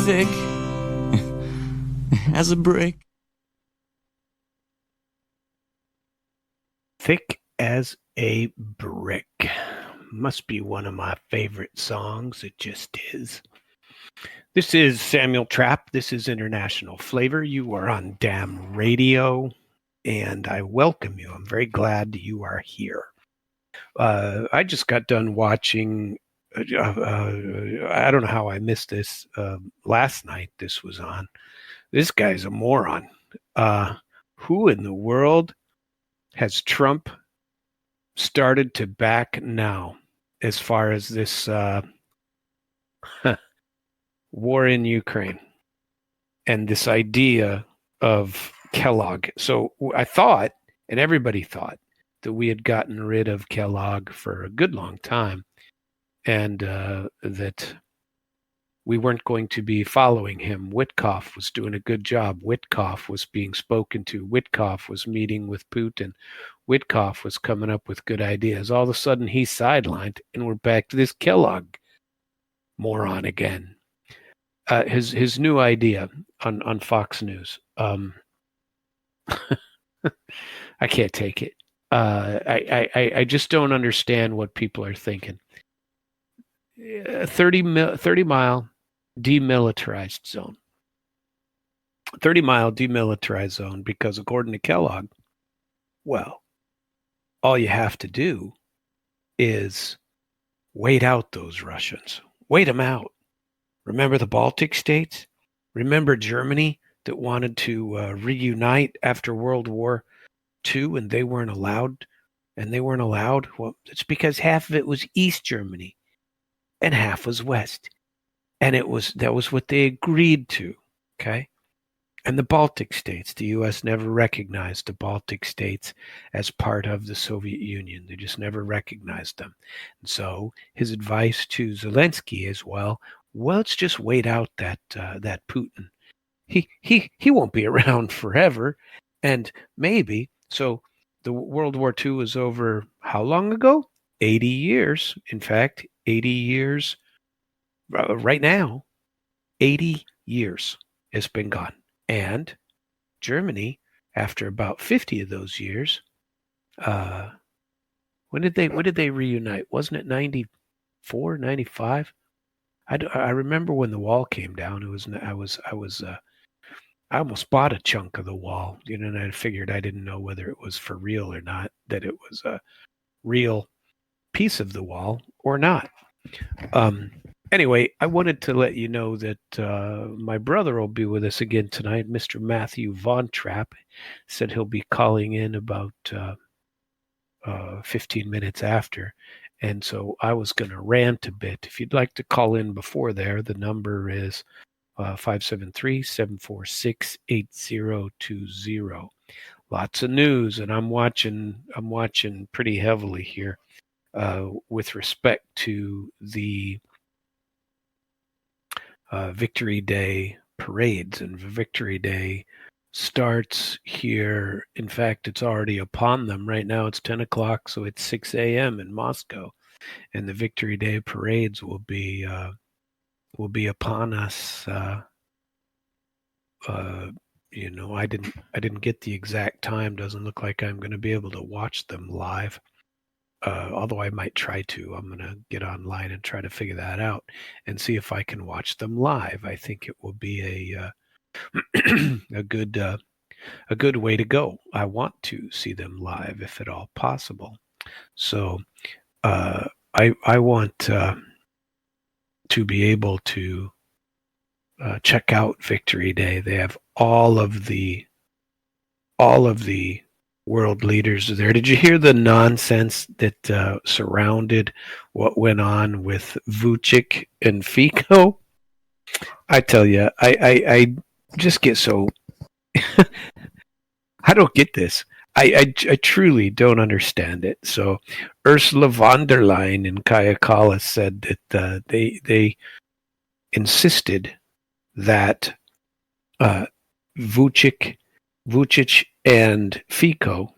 thick as a brick. Thick as a brick. Must be one of my favorite songs. It just is. This is Samuel Trapp. This is International Flavor. You are on Damn Radio, and I welcome you. I'm very glad you are here. I just got done watching. I don't know how I missed this last night. This was on. This guy's a moron. Who in the world has Trump started to back now as far as this war in Ukraine and this idea of Kellogg? So I thought, and everybody thought, that we had gotten rid of Kellogg for a good long time, and that we weren't going to be following him. Witkoff was doing a good job. Witkoff was being spoken to. Witkoff was meeting with Putin. Witkoff was coming up with good ideas. All of a sudden, he's sidelined, and we're back to this Kellogg moron again. His new idea on Fox News. I can't take it. I just don't understand what people are thinking. 30-mile demilitarized zone. 30-mile demilitarized zone because according to Kellogg, well, all you have to do is wait out those Russians. Wait them out. Remember the Baltic states? Remember Germany that wanted to reunite after World War II and they weren't allowed? Well, it's because half of it was East Germany and half was West. And that was what they agreed to, okay? And the Baltic states, the U.S. never recognized the Baltic states as part of the Soviet Union. They just never recognized them. And so his advice to Zelensky is, well, let's just wait out that Putin. He won't be around forever, and maybe so. The World War II was over how long ago? 80 years. In fact, 80 years. Right now, 80 years has been gone. And Germany, after about 50 of those years, when did they reunite? Wasn't it 94, 95? I remember when the wall came down. I almost bought a chunk of the wall, and I figured I didn't know whether it was for real or not, that it was a real piece of the wall or not. Anyway, I wanted to let you know that my brother will be with us again tonight. Mr. Matthew Von Trapp said he'll be calling in about 15 minutes after. And so I was going to rant a bit. If you'd like to call in before there, the number is 573-746-8020. Lots of news, and I'm watching pretty heavily here with respect to the Victory Day parades. And Victory Day starts here. In fact, it's already upon them. Right now it's 10 o'clock, so it's 6 a.m. in Moscow. And the Victory Day parades will be upon us. I didn't get the exact time. Doesn't look like I'm going to be able to watch them live. Although I might try to. I'm going to get online and try to figure that out and see if I can watch them live. I think it will be a good way to go. I want to see them live if at all possible. So I want to be able to check out Victory Day. They have all of the world leaders there. Did you hear the nonsense that surrounded what went on with Vucic and Fico? I tell you, I just get so I don't get this. I truly don't understand it. So Ursula von der Leyen and Kaja Kallas said that they insisted that Vucic and Fico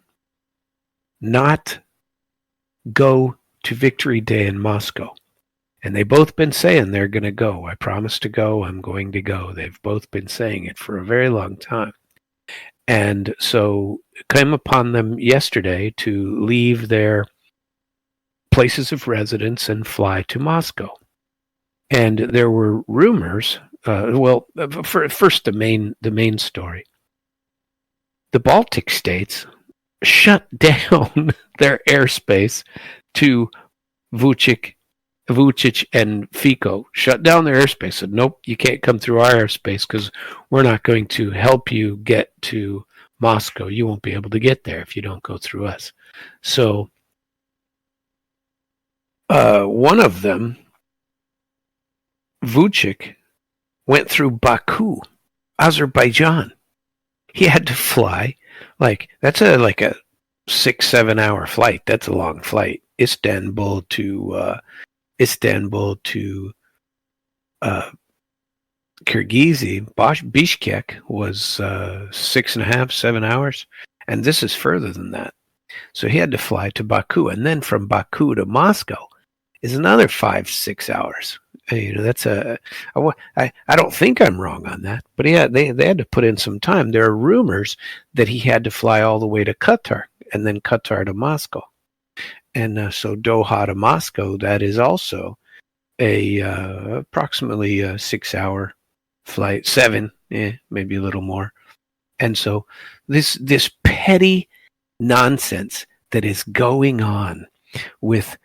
not go to Victory Day in Moscow. And they've both been saying they're going to go. I promise to go. I'm going to go. They've both been saying it for a very long time. And so it came upon them yesterday to leave their places of residence and fly to Moscow. And there were rumors. First, the main story. The Baltic states shut down their airspace to Vucic and Fico. Shut down their airspace. Said, nope, you can't come through our airspace because we're not going to help you get to Moscow. You won't be able to get there if you don't go through us. So one of them, Vucic, went through Baku, Azerbaijan. He had to fly. That's a 6-7 hour flight. That's a long flight. Istanbul to Kyrgyz, Bishkek was 6.5-7 hours, and this is further than that. So he had to fly to Baku, and then from Baku to Moscow is another 5-6 hours. That's I don't think I'm wrong on that, but yeah, they had to put in some time. There are rumors that he had to fly all the way to Qatar and then Qatar to Moscow, and so Doha to Moscow. That is also approximately a 6-hour flight, 7, maybe a little more. And so this petty nonsense that is going on with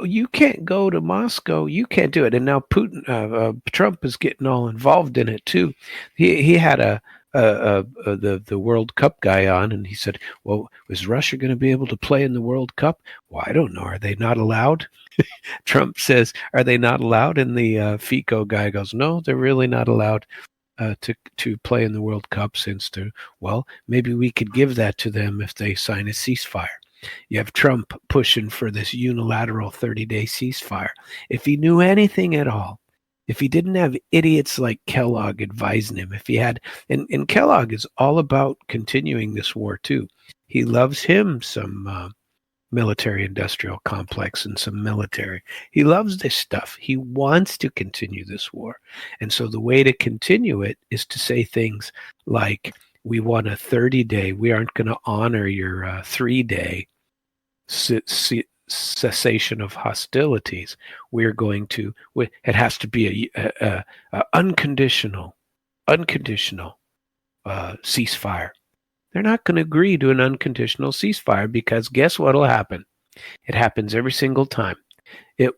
you can't go to Moscow, you can't do it, and now Putin, Trump is getting all involved in it too. He had the World Cup guy on, and he said, "Well, is Russia going to be able to play in the World Cup?" Well, I don't know. Are they not allowed? Trump says, "Are they not allowed?" And the FICO guy goes, "No, they're really not allowed to play in the World Cup since they're well. Maybe we could give that to them if they sign a ceasefire." You have Trump pushing for this unilateral 30-day ceasefire. If he knew anything at all, if he didn't have idiots like Kellogg advising him, if he had, and Kellogg is all about continuing this war too. He loves him some military-industrial complex and some military. He loves this stuff. He wants to continue this war. And so the way to continue it is to say things like, we want a 30-day, we aren't going to honor your 3-day cessation of hostilities. We're going to, it has to be a unconditional ceasefire. They're not going to agree to an unconditional ceasefire because guess what will happen? It happens every single time. It's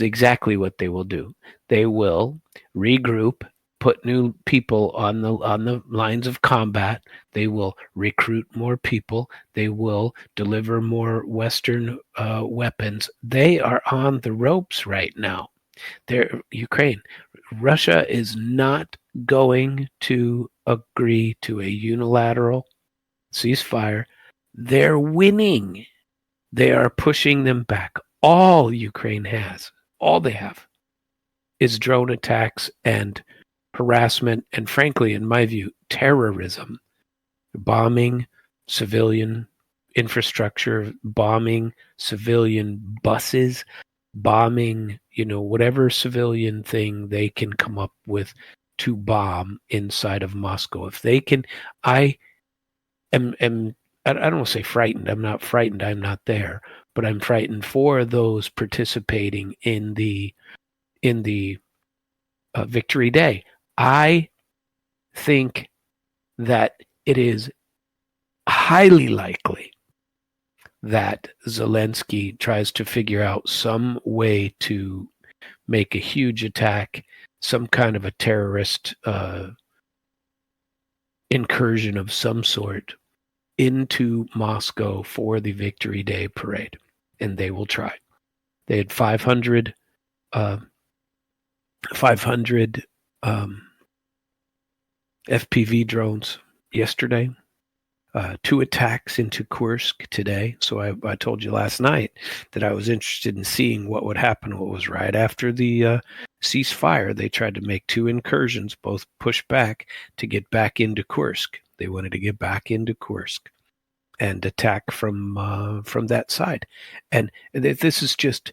exactly what they will do. They will regroup, put new people on the lines of combat. They will recruit more people. They will deliver more Western weapons. They are on the ropes right now. Ukraine, Russia is not going to agree to a unilateral ceasefire. They're winning. They are pushing them back. All Ukraine has, all they have, is drone attacks and harassment, and frankly, in my view, terrorism, bombing civilian infrastructure, bombing civilian buses, bombing, whatever civilian thing they can come up with to bomb inside of Moscow. If they can, I don't want to say frightened. I'm not frightened. I'm not there, but I'm frightened for those participating in the Victory Day. I think that it is highly likely that Zelensky tries to figure out some way to make a huge attack, some kind of a terrorist incursion of some sort into Moscow for the Victory Day parade, and they will try. They had 500 FPV drones yesterday, 2 attacks into Kursk today. So I told you last night that I was interested in seeing what would happen. What was right after the ceasefire, they tried to make 2 incursions, both pushed back to get back into Kursk. They wanted to get back into Kursk and attack from that side. And this is just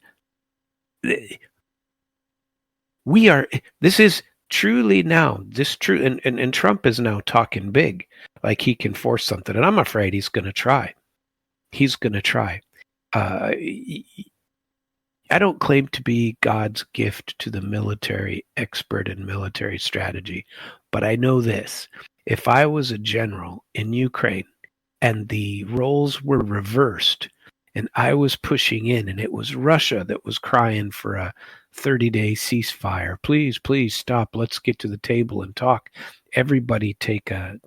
We are. This is truly now. This true, and Trump is now talking big, like he can force something, and I'm afraid he's going to try. He's going to try. I don't claim to be God's gift to the military expert in military strategy, but I know this. If I was a general in Ukraine and the roles were reversed and I was pushing in and it was Russia that was crying for a 30-day ceasefire, please, please stop. Let's get to the table and talk. Everybody take a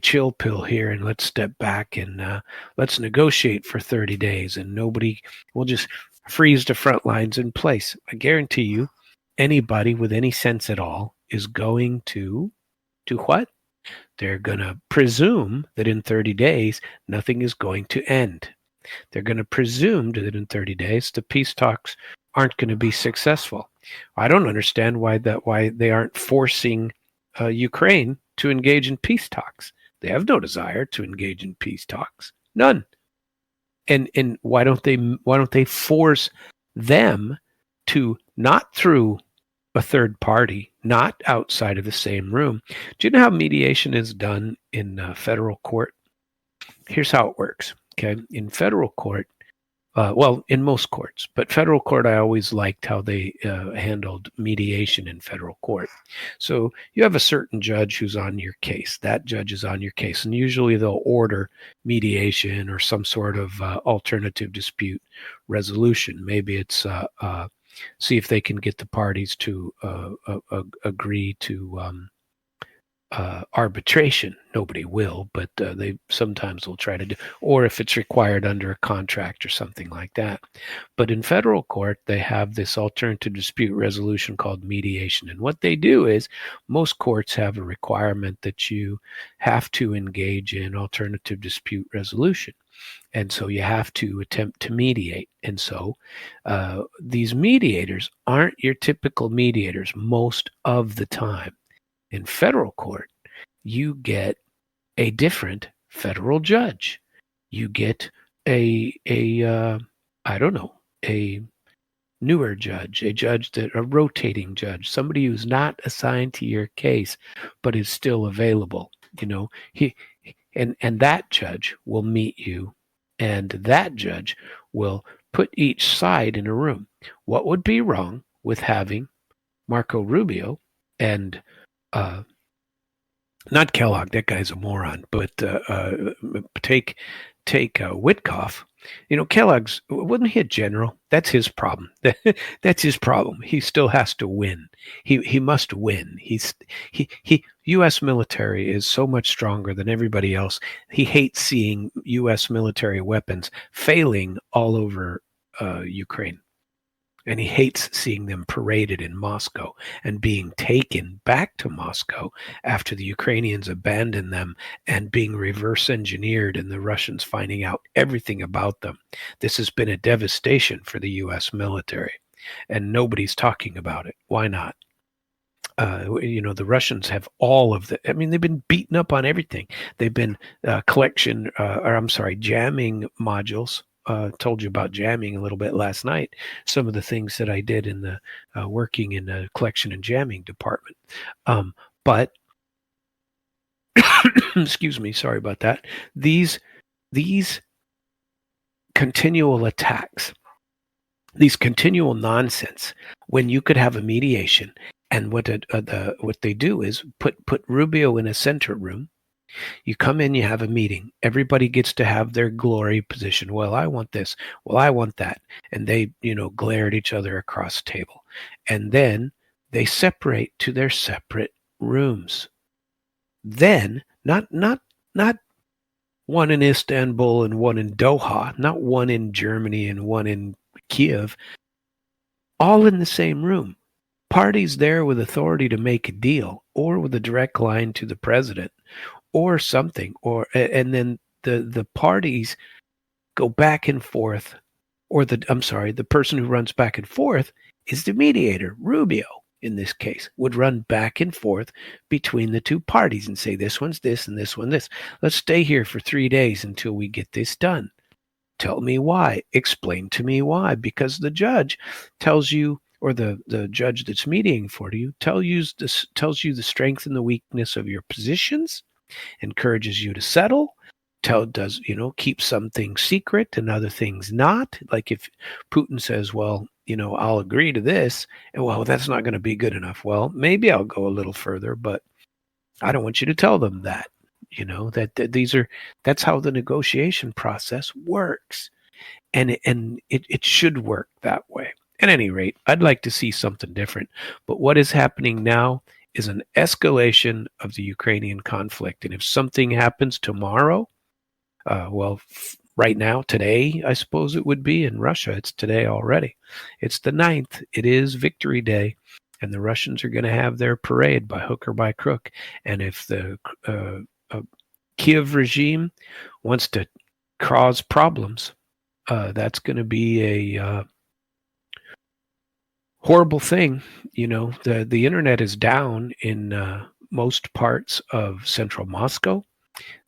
chill pill here and let's step back and let's negotiate for 30 days and nobody will just freeze the front lines in place. I guarantee you, anybody with any sense at all is going to do what? They're going to presume that in 30 days, nothing is going to end. They're going to presume that in 30 days, the peace talks aren't going to be successful. I don't understand why they aren't forcing Ukraine to engage in peace talks. They have no desire to engage in peace talks. None. And why don't they force them to, not through a third party, not outside of the same room. Do you know how mediation is done in federal court? Here's how it works. Okay, in federal court, well, in most courts, but federal court, I always liked how they handled mediation in federal court. So you have a certain judge who's on your case. That judge is on your case, and usually they'll order mediation or some sort of alternative dispute resolution. Maybe it's see if they can get the parties to agree to arbitration. Nobody will, but they sometimes will try to do, or if it's required under a contract or something like that. But in federal court, they have this alternative dispute resolution called mediation. And what they do is most courts have a requirement that you have to engage in alternative dispute resolution. And so you have to attempt to mediate. And so these mediators aren't your typical mediators most of the time. In federal court, you get a different federal judge. You get a newer judge, a rotating judge, somebody who's not assigned to your case, but is still available. You know, and that judge will meet you, and that judge will put each side in a room. What would be wrong with having Marco Rubio and not Kellogg, that guy's a moron, but take Witkoff. You know, Kellogg's, wasn't he a general? That's his problem. That's his problem. He still has to win. He must win. U.S. military is so much stronger than everybody else. He hates seeing U.S. military weapons failing all over Ukraine. And he hates seeing them paraded in Moscow and being taken back to Moscow after the Ukrainians abandon them and being reverse engineered and the Russians finding out everything about them. This has been a devastation for the U.S. military, and nobody's talking about it. Why not? The Russians have all of the, I mean, they've been beaten up on everything. They've been jamming modules. Told you about jamming a little bit last night. Some of the things that I did in the working in the collection and jamming department. But excuse me, sorry about that. These continual attacks, these continual nonsense, when you could have a mediation, and what they do is put Rubio in a center room. You come in, you have a meeting. Everybody gets to have their glory position. Well, I want this. Well, I want that. And they, glare at each other across the table. And then they separate to their separate rooms. Then, not one in Istanbul and one in Doha, not one in Germany and one in Kiev, all in the same room. Parties there with authority to make a deal or with a direct line to the president or something, and then the parties go back and forth, or the person who runs back and forth is the mediator. Rubio, in this case, would run back and forth between the two parties and say, this one's this and this one this. Let's stay here for 3 days until we get this done. Tell me why. Explain to me why. Because the judge tells you, or the judge that's mediating for you, tells you the strength and the weakness of your positions, encourages you to settle, keep some things secret and other things not. Like if Putin says, well, I'll agree to this, and well, that's not going to be good enough. Well, maybe I'll go a little further, but I don't want you to tell them that. That's how the negotiation process works, and it should work that way. At any rate, I'd like to see something different. But what is happening now is an escalation of the Ukrainian conflict. And if something happens tomorrow, right now, today, I suppose it would be in Russia. It's today already. It's the 9th. It is Victory Day. And the Russians are going to have their parade by hook or by crook. And if the Kiev regime wants to cause problems, that's going to be a horrible thing. The internet is down in most parts of central Moscow.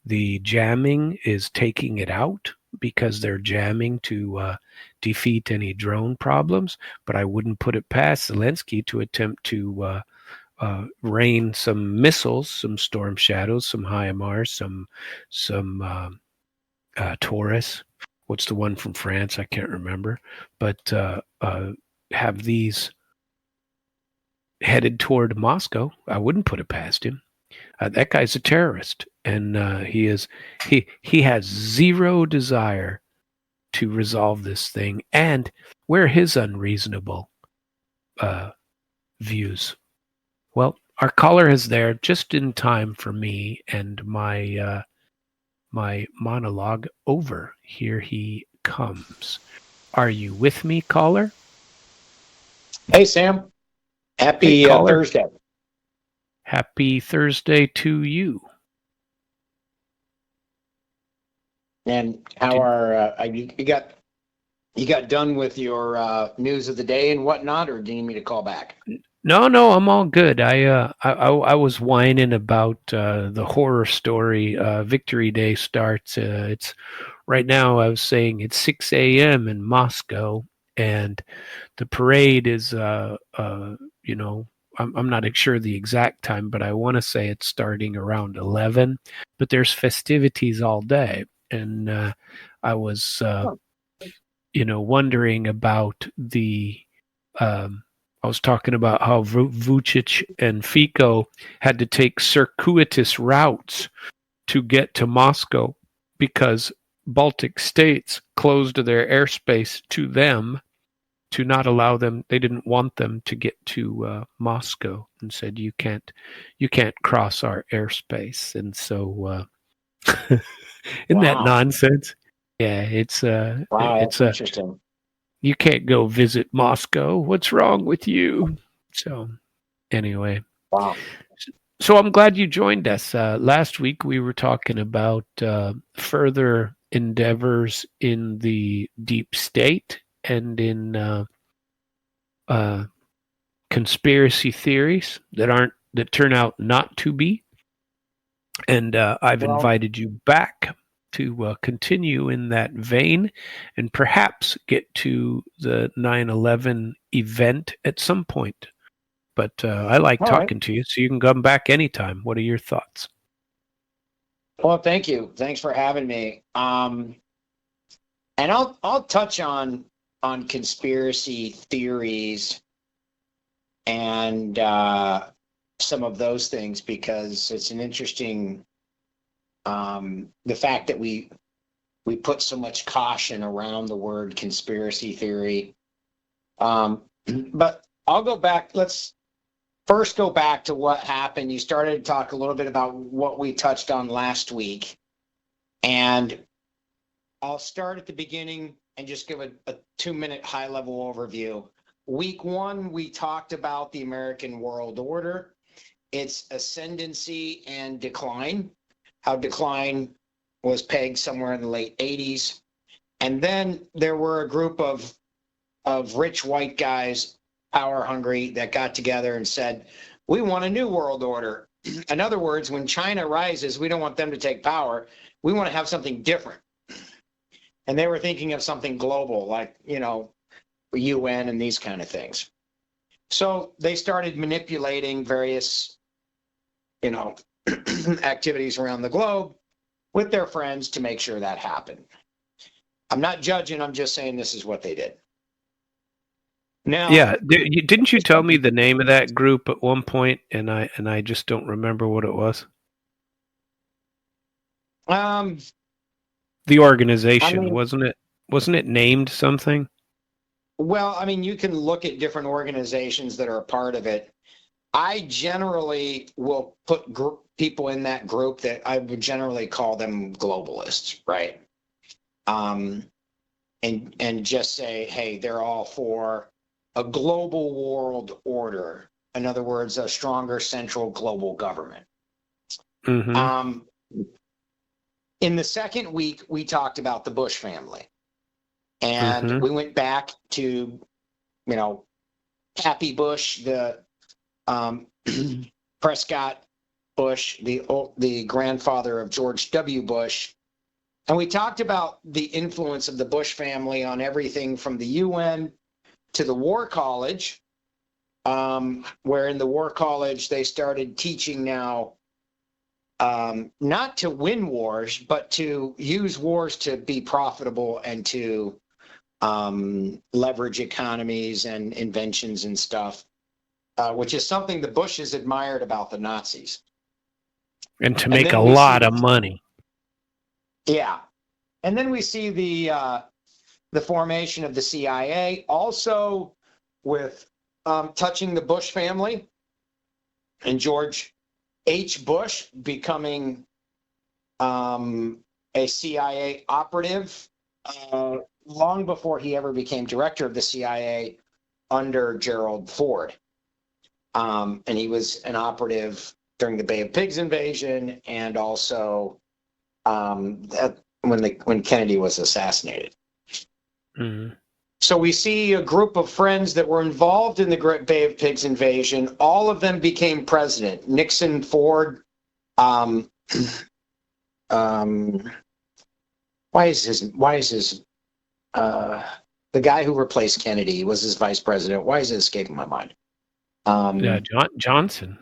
The jamming is taking it out because they're jamming to defeat any drone problems. But I wouldn't put it past Zelensky to attempt to rain some missiles, some Storm Shadows, some HIMARS, some Taurus. What's the one from France? I can't remember. But have these headed toward Moscow. I wouldn't put it past him. That guy's a terrorist, and he has zero desire to resolve this thing. And where are his unreasonable views? Well, our caller is there just in time for me and my monologue over. Here he comes. Are you with me, caller? Hey, Sam. Happy Thursday. Happy Thursday to you. And how you got done with your news of the day and whatnot, or do you need me to call back? No, I'm all good. I was whining about the horror story. Victory Day starts. It's right now. I was saying it's 6 a.m. in Moscow, and the parade is I'm not sure the exact time, but I want to say it's starting around 11. But there's festivities all day, and I was wondering about the. I was talking about how Vucic and Fico had to take circuitous routes to get to Moscow because Baltic states closed their airspace to them to not allow them. They didn't want them to get to Moscow and said, you can't cross our airspace. And so isn't that nonsense? Yeah, it's interesting. You can't go visit Moscow. What's wrong with you? So anyway. Wow. So I'm glad you joined us. Last week we were talking about further endeavors in the deep state and in conspiracy theories that turn out not to be. And I've invited you back to continue in that vein and perhaps get to the 9/11 event at some point. But I like talking to you, so you can come back anytime. What are your thoughts? Well, thank you. Thanks for having me. And I'll touch on conspiracy theories and some of those things because it's an interesting the fact that we put so much caution around the word conspiracy theory. But I'll go back. Let's first go back to what happened. You started to talk a little bit about what we touched on last week. And I'll start at the beginning and just give a 2-minute high-level overview. Week 1, we talked about the American world order, its ascendancy and decline, how decline was pegged somewhere in the late 80s. And then there were a group of rich white guys, power hungry, that got together and said, we want a new world order. In other words, when China rises, we don't want them to take power. We want to have something different. And they were thinking of something global, like, UN and these kind of things. So they started manipulating various, activities around the globe with their friends to make sure that happened. I'm not judging, I'm just saying this is what they did. Now, Yeah, didn't you tell me the name of that group at one point, and I just don't remember what it was? The organization, wasn't it? Wasn't it named something? Well, you can look at different organizations that are a part of it. I generally will put people in that group that I would generally call them globalists, right? And just say, hey, they're all for a global world order. In other words, a stronger central global government. Mm-hmm. In the second week, we talked about the Bush family. And we went back to, Happy Bush, the Prescott Bush, the grandfather of George W. Bush. And we talked about the influence of the Bush family on everything from the UN to the War College, where in the War College they started teaching now not to win wars, but to use wars to be profitable and to leverage economies and inventions and stuff, which is something the Bushes admired about the Nazis. And to make a lot of money. Yeah. And then we see the formation of the CIA, also with touching the Bush family and George H. Bush becoming a CIA operative long before he ever became director of the CIA under Gerald Ford. And he was an operative during the Bay of Pigs invasion and also when Kennedy was assassinated. Mm-hmm. So we see a group of friends that were involved in the Bay of Pigs invasion. All of them became president. Nixon, Ford, why is his the guy who replaced Kennedy was his vice president. Why is it escaping my mind? Johnson.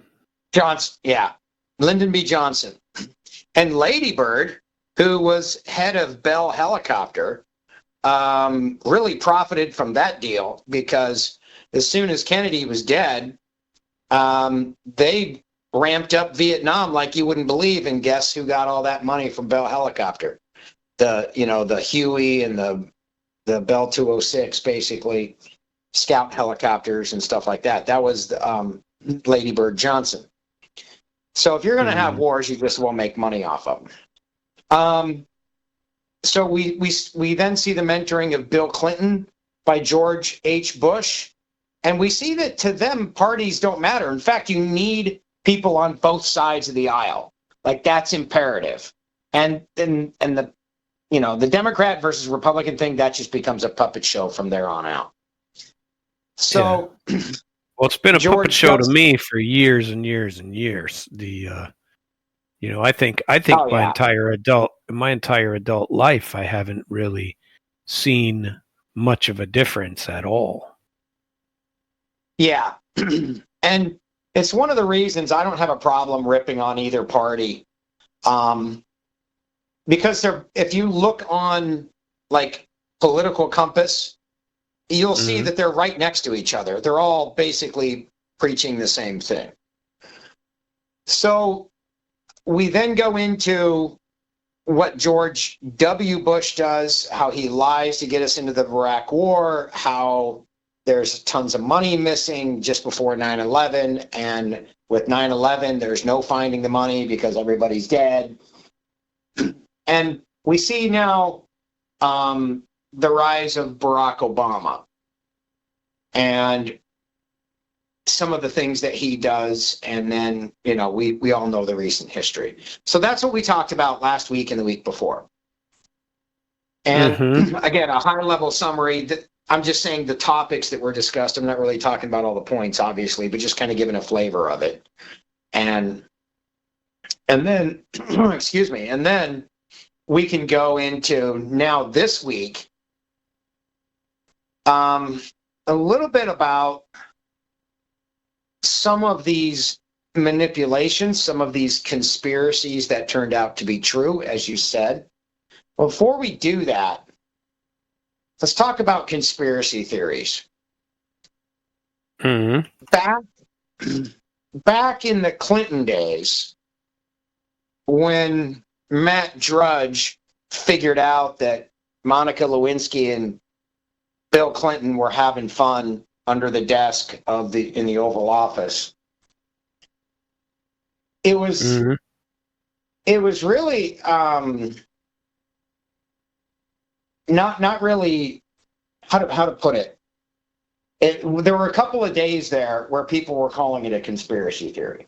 Yeah. Lyndon B. Johnson. And Lady Bird, who was head of Bell Helicopter, really profited from that deal because as soon as Kennedy was dead, they ramped up Vietnam like you wouldn't believe. And guess who got all that money from Bell Helicopter? The Huey and the Bell 206, basically scout helicopters and stuff like that. That was Lady Bird Johnson. So if you're going to have wars, you just won't make money off of them. So we then see the mentoring of Bill Clinton by George H. Bush, and we see that to them parties don't matter. In fact, you need people on both sides of the aisle. Like that's imperative. And the Democrat versus Republican thing, that just becomes a puppet show from there on out. So, yeah. Well, it's been a puppet show to me for years and years and years. I think my entire adult life, I haven't really seen much of a difference at all. Yeah. And it's one of the reasons I don't have a problem ripping on either party. Because if you look on like political compass, you'll see that they're right next to each other. They're all basically preaching the same thing. So we then go into what George W. Bush does, how he lies to get us into the Iraq War, how there's tons of money missing just before 9/11. And with 9/11, there's no finding the money because everybody's dead. And we see now the rise of Barack Obama and some of the things that he does. And then, we all know the recent history. So that's what we talked about last week and the week before. And again, a high level summary. I'm just saying the topics that were discussed. I'm not really talking about all the points, obviously, but just kind of giving a flavor of it. And then, excuse me. And then we can go into now this week a little bit about some of these manipulations, some of these conspiracies that turned out to be true, as you said. Before we do that, let's talk about conspiracy theories. Mm-hmm. Back in the Clinton days, when Matt Drudge figured out that Monica Lewinsky and Bill Clinton were having fun under the desk in the Oval Office, it was really not really how to put it. There were a couple of days there where people were calling it a conspiracy theory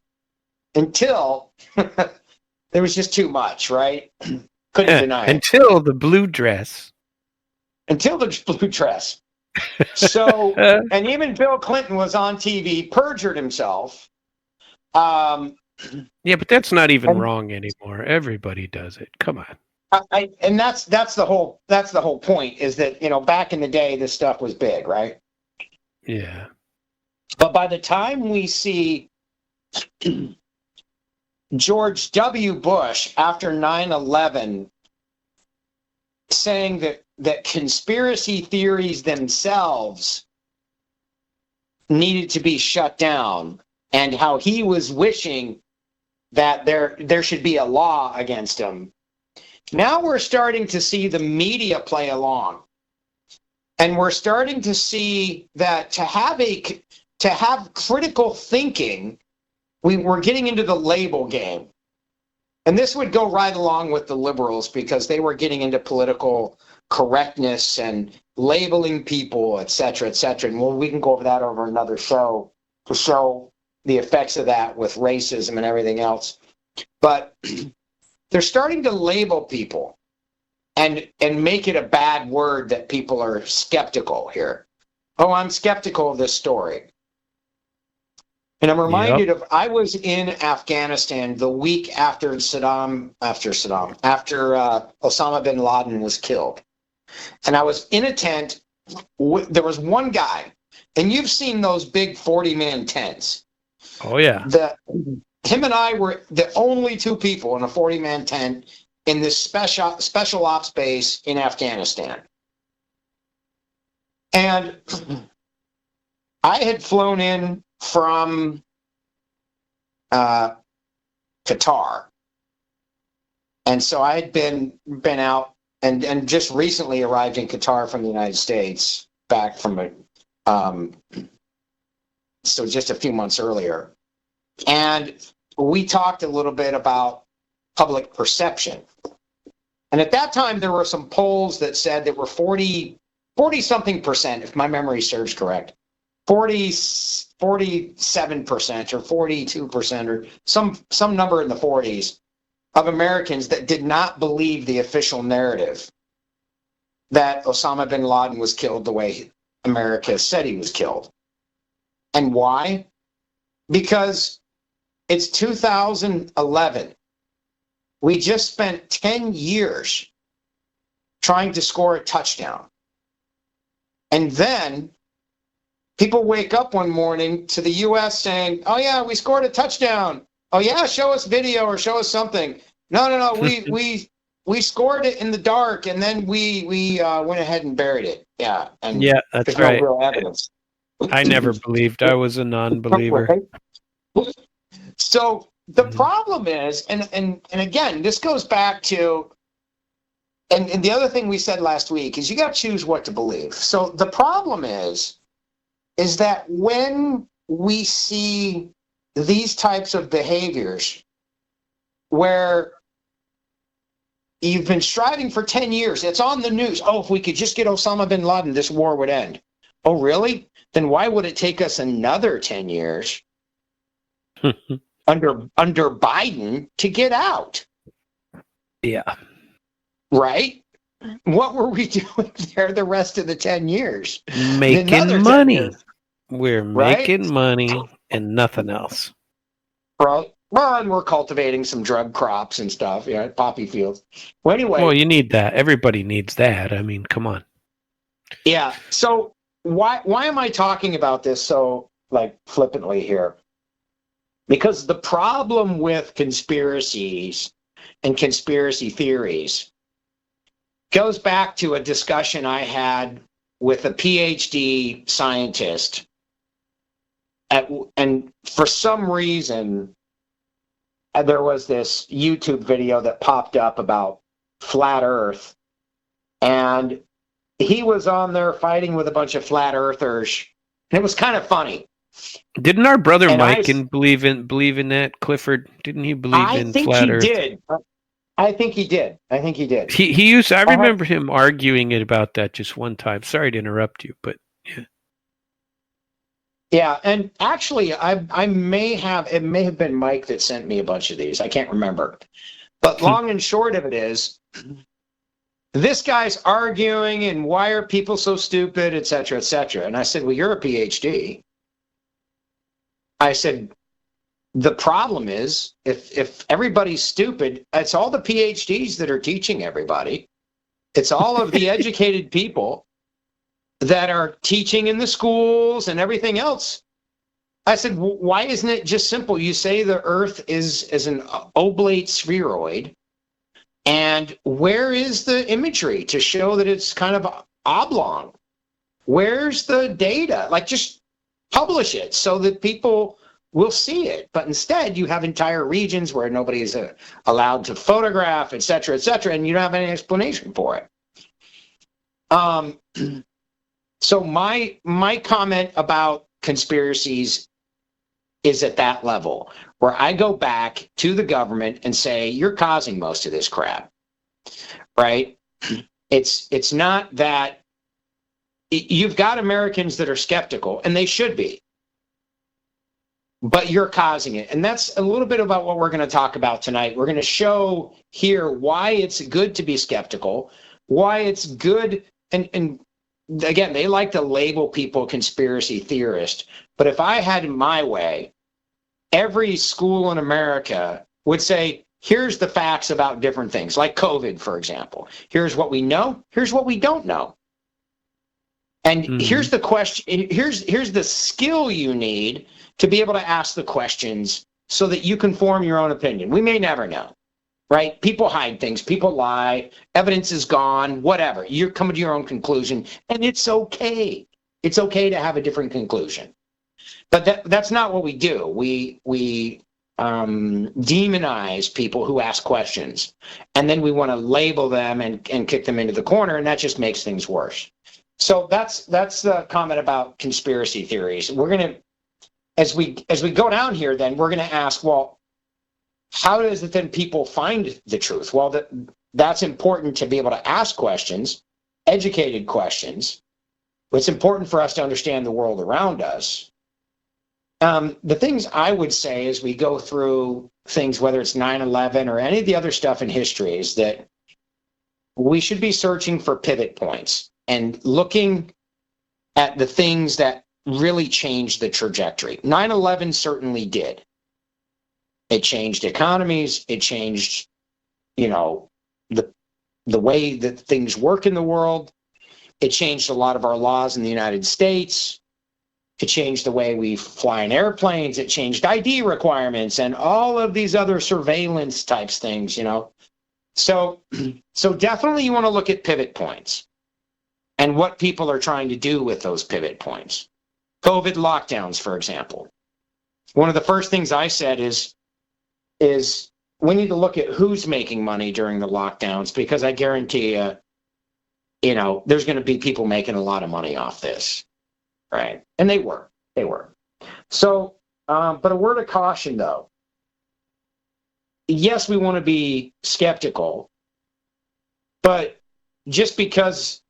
until there was just too much, right? Couldn't deny it. Until the blue dress. Until the blue dress. So, and even Bill Clinton was on TV, perjured himself. Yeah, but that's not even wrong anymore. Everybody does it. Come on. And that's the whole point, is that, back in the day, this stuff was big, right? Yeah. But by the time we see George W. Bush after 9/11 saying that conspiracy theories themselves needed to be shut down, and how he was wishing that there should be a law against them, now we're starting to see the media play along. And we're starting to see that to have critical thinking, we're getting into the label game. And this would go right along with the liberals, because they were getting into political correctness and labeling people, et cetera, et cetera. And we can go over that over another show to show the effects of that with racism and everything else. But they're starting to label people and make it a bad word that people are skeptical here. Oh, I'm skeptical of this story. And I'm reminded of, I was in Afghanistan the week after Osama bin Laden was killed. And I was in a tent. There was one guy, and you've seen those big 40-man tents. Oh, yeah. Him and I were the only two people in a 40-man tent in this special ops base in Afghanistan. And I had flown in from Qatar. And so I had been out and just recently arrived in Qatar from the United States, back from so just a few months earlier. And we talked a little bit about public perception. And at that time, there were some polls that said there were 40-something%, if my memory serves correct, 47% or 42% or some number in the 40s of Americans that did not believe the official narrative that Osama bin Laden was killed the way America said he was killed. And why? Because it's 2011. We just spent 10 years trying to score a touchdown. And then people wake up one morning to the U.S. saying, oh, yeah, we scored a touchdown. Oh, yeah, show us video or show us something. No, we scored it in the dark, and then we went ahead and buried it. Yeah, and yeah, that's there's right. no real evidence. I never believed. I was a non-believer. Right? So the problem is, and again, this goes back to, and the other thing we said last week is you got to choose what to believe. So the problem is that when we see these types of behaviors where you've been striving for 10 years, it's on the news. Oh, if we could just get Osama bin Laden, this war would end. Oh, really? Then why would it take us another 10 years under Biden to get out? Yeah. Right? What were we doing there the rest of the 10 years? Making money. We're right? making money and nothing else. Right? Well, and we're cultivating some drug crops and stuff, poppy fields. Well, anyway. Well, you need that. Everybody needs that. I mean, come on. Yeah. So why am I talking about this so like flippantly here? Because the problem with conspiracies and conspiracy theories goes back to a discussion I had with a PhD scientist. And for some reason, there was this YouTube video that popped up about flat Earth. And he was on there fighting with a bunch of flat earthers. And it was kind of funny. Didn't our brother Mike believe in that, Clifford? Didn't he believe in flat Earth? I think he did. He used. I remember him arguing about that just one time. Sorry to interrupt you, but yeah. Yeah, and actually, it may have been Mike that sent me a bunch of these. I can't remember, but long and short of it is, this guy's arguing, and why are people so stupid, et cetera, et cetera. And I said, well, you're a PhD. I said, the problem is, if everybody's stupid, it's all the PhDs that are teaching everybody. It's all of the educated people that are teaching in the schools and everything else. I said, why isn't it just simple? You say the Earth is an oblate spheroid, and where is the imagery to show that it's kind of oblong? Where's the data? Like, just publish it so that people will see it. But instead, you have entire regions where nobody is allowed to photograph, et cetera, and you don't have any explanation for it. So my comment about conspiracies is at that level, where I go back to the government and say, you're causing most of this crap, right? It's not that you've got Americans that are skeptical, and they should be, but you're causing it. And that's a little bit about what we're going to talk about tonight. We're going to show here why it's good to be skeptical, why it's good, and again, they like to label people conspiracy theorists, but if I had it my way, every school in America would say, here's the facts about different things, like COVID, for example. Here's what we know, here's what we don't know. And here's the question, here's the skill you need to be able to ask the questions so that you can form your own opinion. We may never know. Right? People hide things. People lie. Evidence is gone. Whatever. You're coming to your own conclusion, and it's okay. It's okay to have a different conclusion. But that's not what we do. We demonize people who ask questions, and then we want to label them and kick them into the corner, and that just makes things worse. So that's the comment about conspiracy theories. We're gonna, as we go down here, then we're gonna ask, well, how does it then people find the truth? Well, that's important to be able to ask questions, educated questions. It's important for us to understand the world around us. The things I would say as we go through things, whether it's 9/11 or any of the other stuff in history, is that we should be searching for pivot points and looking at the things that really changed the trajectory. 9/11 certainly did. It changed economies. It changed, the way that things work in the world. It changed a lot of our laws in the United States. It changed the way we fly in airplanes. It changed ID requirements and all of these other surveillance types things, So definitely you want to look at pivot points and what people are trying to do with those pivot points. COVID lockdowns, for example. One of the first things I said is we need to look at who's making money during the lockdowns, because I guarantee you, there's going to be people making a lot of money off this, right? And they were. So, but a word of caution, though. Yes, we want to be skeptical, but just because,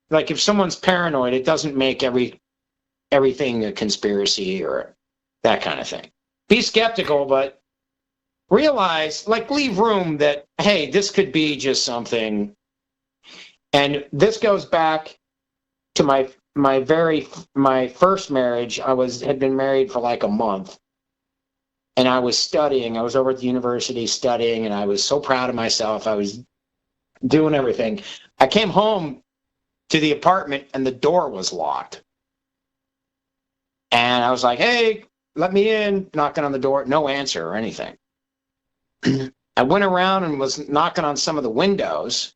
like, if someone's paranoid, it doesn't make everything a conspiracy or that kind of thing. Be skeptical, but realize, leave room that, hey, this could be just something. And this goes back to my first marriage. I had been married for like a month. and I was studying. I was over at the university studying, and I was so proud of myself. I was doing everything. I came home to the apartment, and the door was locked. And I was like, hey, let me in, knocking on the door. No answer or anything. I went around and was knocking on some of the windows,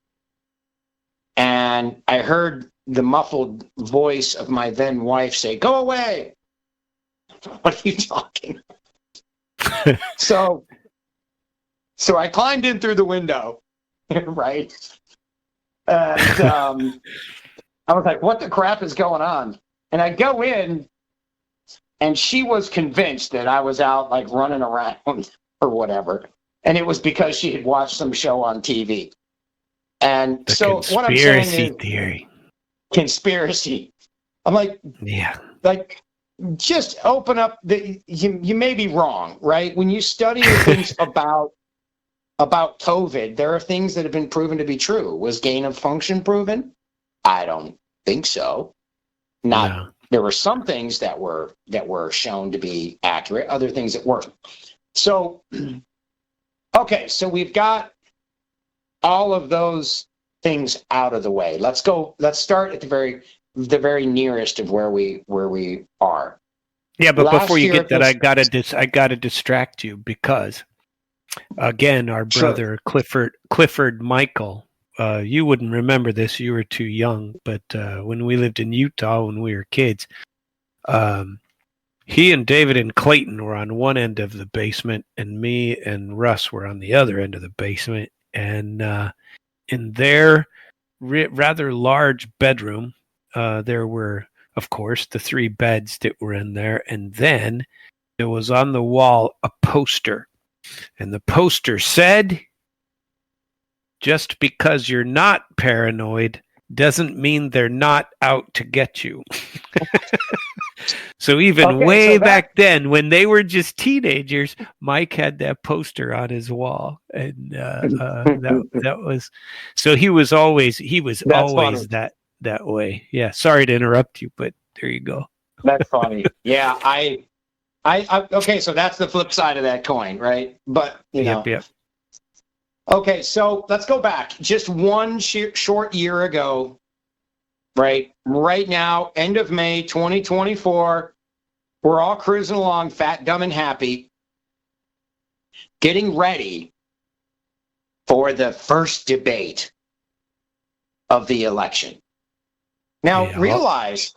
and I heard the muffled voice of my then wife say, go away. What are you talking about? So I climbed in through the window, right? And I was like, what the crap is going on? And I go in, and she was convinced that I was out like running around or whatever. And it was because she had watched some show on TV. And so what I'm saying is theory. Conspiracy. I'm like, yeah, like just open up you may be wrong, right? When you study things about COVID, there are things that have been proven to be true. Was gain of function proven? I don't think so. No. There were some things that were shown to be accurate, other things that weren't. So, okay, so we've got all of those things out of the way. Let's start at the very nearest of where we are. Yeah, but before you get that, I gotta distract you because, again, our brother Clifford Michael. You wouldn't remember this; you were too young. But when we lived in Utah when we were kids, he and David and Clayton were on one end of the basement, and me and Russ were on the other end of the basement. And in their rather large bedroom, there were, of course, the 3 beds that were in there, and then there was on the wall a poster, and the poster said, just because you're not paranoid doesn't mean they're not out to get you. So even back then, when they were just teenagers, Mike had that poster on his wall, and that was, so he was always funny. that way. Yeah, sorry to interrupt you, but there you go. That's funny. Yeah, I okay, so that's the flip side of that coin, right? But you know. Yep. Okay, so let's go back. Just one short year ago, right? Right now, end of May 2024, we're all cruising along, fat, dumb, and happy, getting ready for the first debate of the election. Now, realize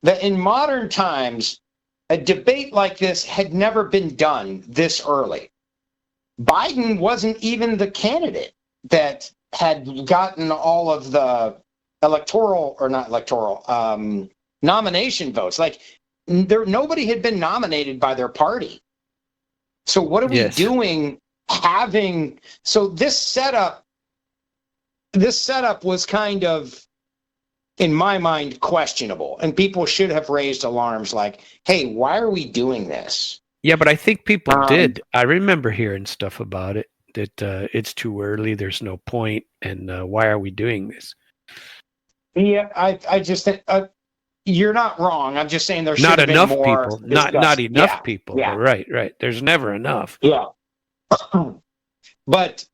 that in modern times, a debate like this had never been done this early. Biden wasn't even the candidate that had gotten all of the nomination votes. Like, nobody had been nominated by their party. So what are we doing so this setup was kind of, in my mind, questionable, and people should have raised alarms like, hey, why are we doing this? Yeah, but I think people did. I remember hearing stuff about it, that it's too early, there's no point, and why are we doing this? Yeah, I just think you're not wrong. I'm just saying there should not have enough been more people. Not enough people. Yeah. Right. There's never enough. Yeah. But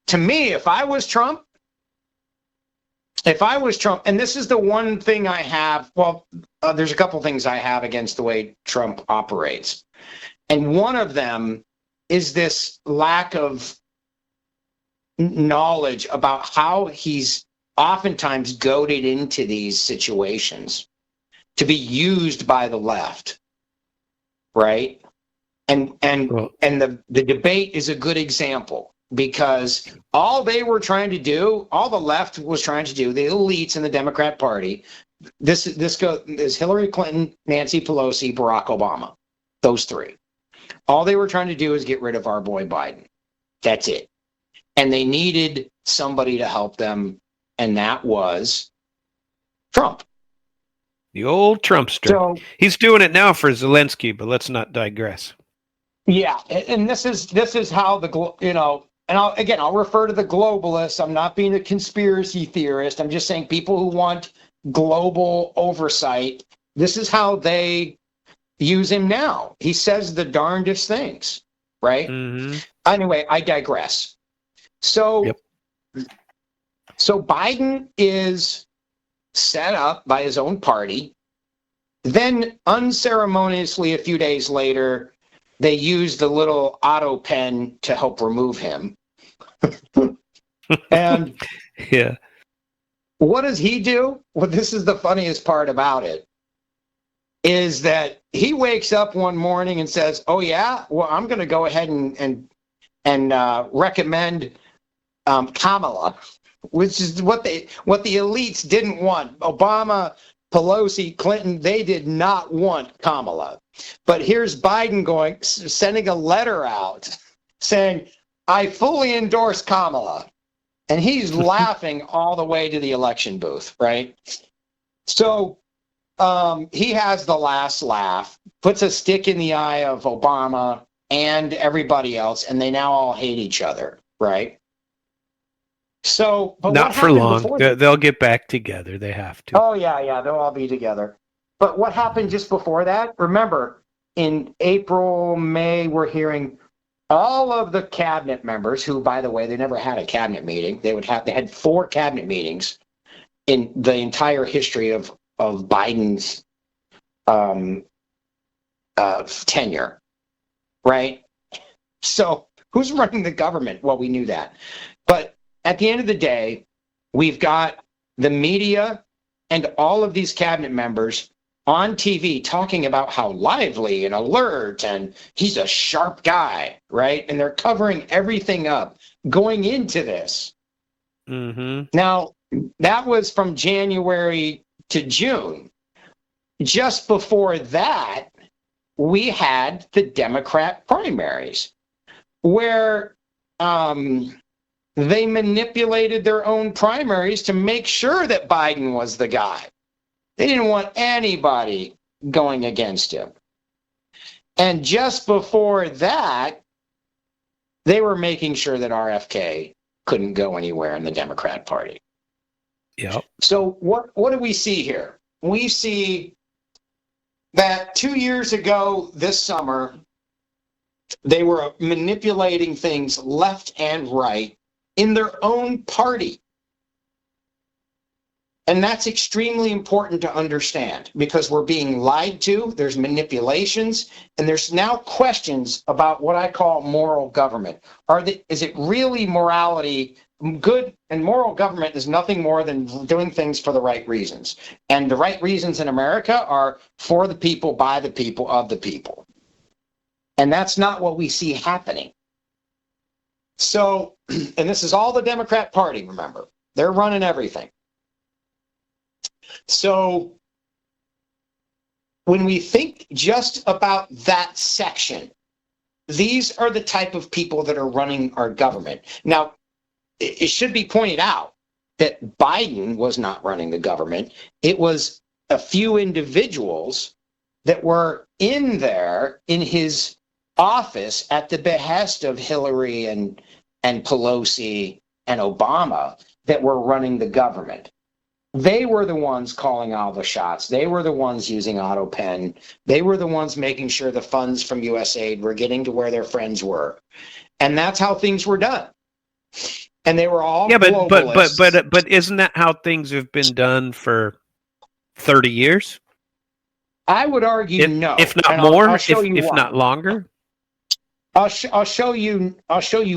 to me, if I was Trump, and this is the one thing I have, there's a couple things I have against the way Trump operates. And one of them is this lack of knowledge about how he's oftentimes goaded into these situations to be used by the left, right? And the debate is a good example, because all the left was trying to do, the elites in the Democrat Party, this is Hillary Clinton, Nancy Pelosi, Barack Obama, those 3. All they were trying to do is get rid of our boy Biden. That's it. And they needed somebody to help them, and that was Trump. The old Trumpster. So, he's doing it now for Zelensky, but let's not digress. Yeah, and this is how and I'll refer to the globalists. I'm not being a conspiracy theorist. I'm just saying people who want global oversight, this is how they use him now. He says the darndest things, right? Mm-hmm. Anyway, I digress. So, Yep. so Biden is set up by his own party. Then unceremoniously, a few days later, they use the little auto pen to help remove him. And Yeah. what does he do? Well, this is the funniest part about it, is that he wakes up one morning and says, "Oh yeah, well I'm going to go ahead and recommend Kamala," which is what the elites didn't want. Obama, Pelosi, Clinton, they did not want Kamala. But here's Biden sending a letter out saying, "I fully endorse Kamala." And he's laughing all the way to the election booth, right? So he has the last laugh, puts a stick in the eye of Obama and everybody else, and they now all hate each other, right? So, but Not what for happened long. before They'll get back together. They have to. Oh, yeah, they'll all be together. But what happened just before that? Remember, in April, May, we're hearing all of the cabinet members who, by the way, they never had a cabinet meeting. They had 4 cabinet meetings in the entire history of Biden's tenure, right? So who's running the government? Well, we knew that. But at the end of the day, we've got the media and all of these cabinet members on TV talking about how lively and alert and he's a sharp guy, right? And they're covering everything up going into this. Mm-hmm. Now, that was from January to June. Just before that, we had the Democrat primaries where they manipulated their own primaries to make sure that Biden was the guy. They didn't want anybody going against him. And just before that, they were making sure that RFK couldn't go anywhere in the Democrat Party. Yep. So what do we see here? We see that 2 years ago this summer, they were manipulating things left and right in their own party. And that's extremely important to understand because we're being lied to, there's manipulations, and there's now questions about what I call moral government. Is it really morality? Good and moral government is nothing more than doing things for the right reasons. And the right reasons in America are for the people, by the people, of the people. And that's not what we see happening. So, and this is all the Democrat Party, remember. They're running everything. So when we think just about that section, these are the type of people that are running our government. Now, it should be pointed out that Biden was not running the government. It was a few individuals that were in there in his office at the behest of Hillary and Pelosi and Obama that were running the government. They were the ones calling all the shots. They were the ones using auto pen. They were the ones making sure the funds from USAID were getting to where their friends were. And that's how things were done. And they were all globalists. But isn't that how things have been done for 30 years? I would argue no. If not and more, I'll show you if why. not longer. I'll show you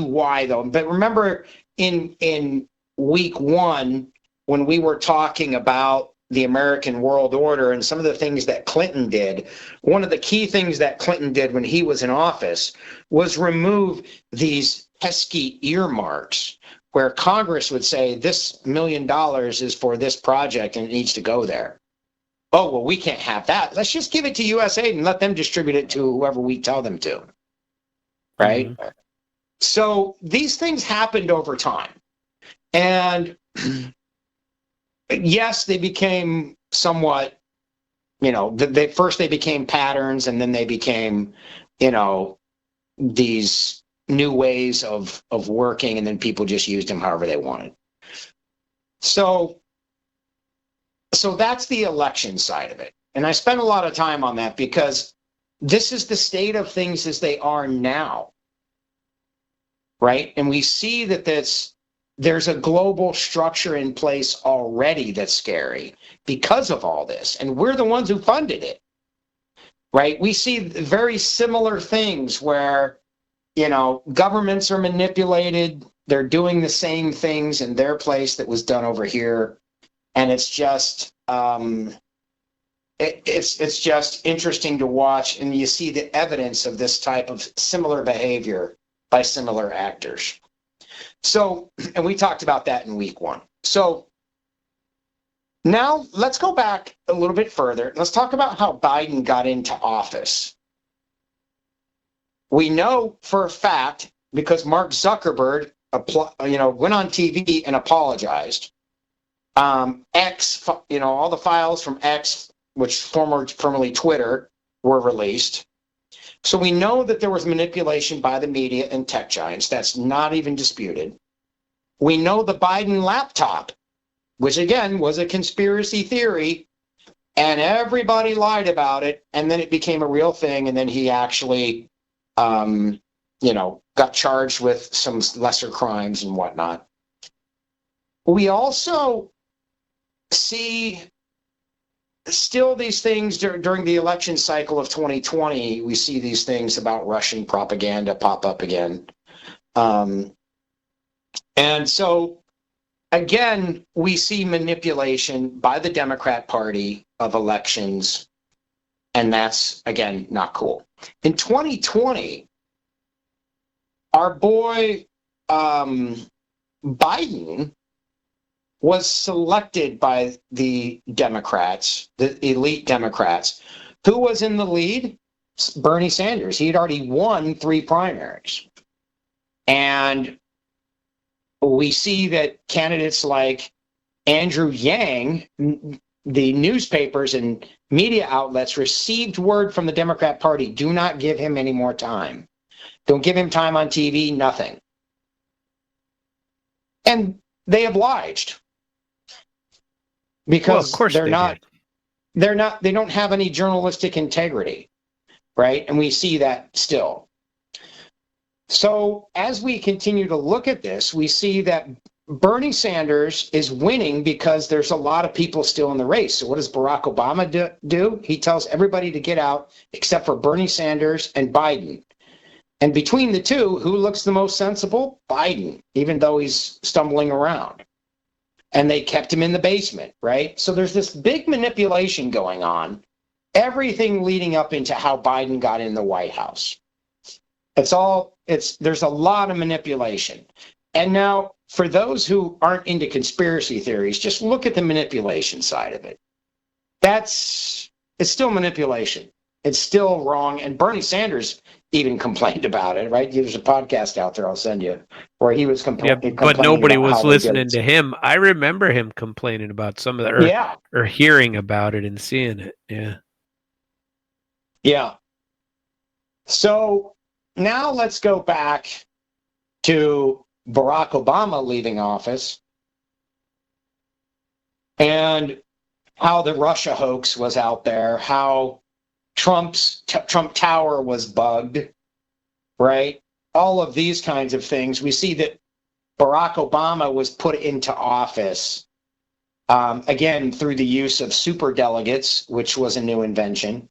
why though. But remember in week 1 when we were talking about the American world order and some of the things that Clinton did, one of the key things that Clinton did when he was in office was remove these pesky earmarks where Congress would say this $1 million is for this project and it needs to go there. Oh, well, we can't have that. Let's just give it to USAID and let them distribute it to whoever we tell them to. Right? Mm-hmm. So these things happened over time. And yes, they became somewhat, they became patterns and then they became, these new ways of working and then people just used them however they wanted. So that's the election side of it. And I spent a lot of time on that because this is the state of things as they are now, right? And we see that there's a global structure in place already that's scary because of all this. And we're the ones who funded it, right? We see very similar things where, governments are manipulated. They're doing the same things in their place that was done over here. And it's just, it's just interesting to watch. And you see the evidence of this type of similar behavior by similar actors. So, and we talked about that in week 1. So now let's go back a little bit further. Let's talk about how Biden got into office. We know for a fact, because Mark Zuckerberg, went on TV and apologized. X, all the files from X, which formerly Twitter, were released. So we know that there was manipulation by the media and tech giants. That's not even disputed. We know the Biden laptop, which again was a conspiracy theory, and everybody lied about it, and then it became a real thing, and then he actually, got charged with some lesser crimes and whatnot. We also see still these things during the election cycle of 2020. We see these things about Russian propaganda pop up again. And so, again, we see manipulation by the Democrat Party of elections, and that's, again, not cool. In 2020, our boy Biden was selected by the Democrats, the elite Democrats. Who was in the lead? Bernie Sanders. He had already won 3 primaries. And we see that candidates like Andrew Yang, the newspapers and media outlets received word from the Democrat Party, do not give him any more time. Don't give him time on TV, nothing. And they obliged. Because of course they don't have any journalistic integrity, right? And we see that still. So as we continue to look at this, we see that Bernie Sanders is winning because there's a lot of people still in the race. So what does Barack Obama do? He tells everybody to get out except for Bernie Sanders and Biden. And between the two, who looks the most sensible? Biden, even though he's stumbling around. And they kept him in the basement, right? So there's this big manipulation going on, everything leading up into how Biden got in the White House. There's a lot of manipulation. And now, for those who aren't into conspiracy theories, just look at the manipulation side of it. It's still manipulation. It's still wrong. And Bernie Sanders even complained about it, right? There's a podcast out there I'll send you where he was complaining. But nobody was listening to him. I remember him complaining about some of that, or hearing about it and seeing it. Yeah. Yeah. So now let's go back to Barack Obama leaving office and how the Russia hoax was out there, how Trump Tower was bugged, right? All of these kinds of things. We see that Barack Obama was put into office, again, through the use of superdelegates, which was a new invention.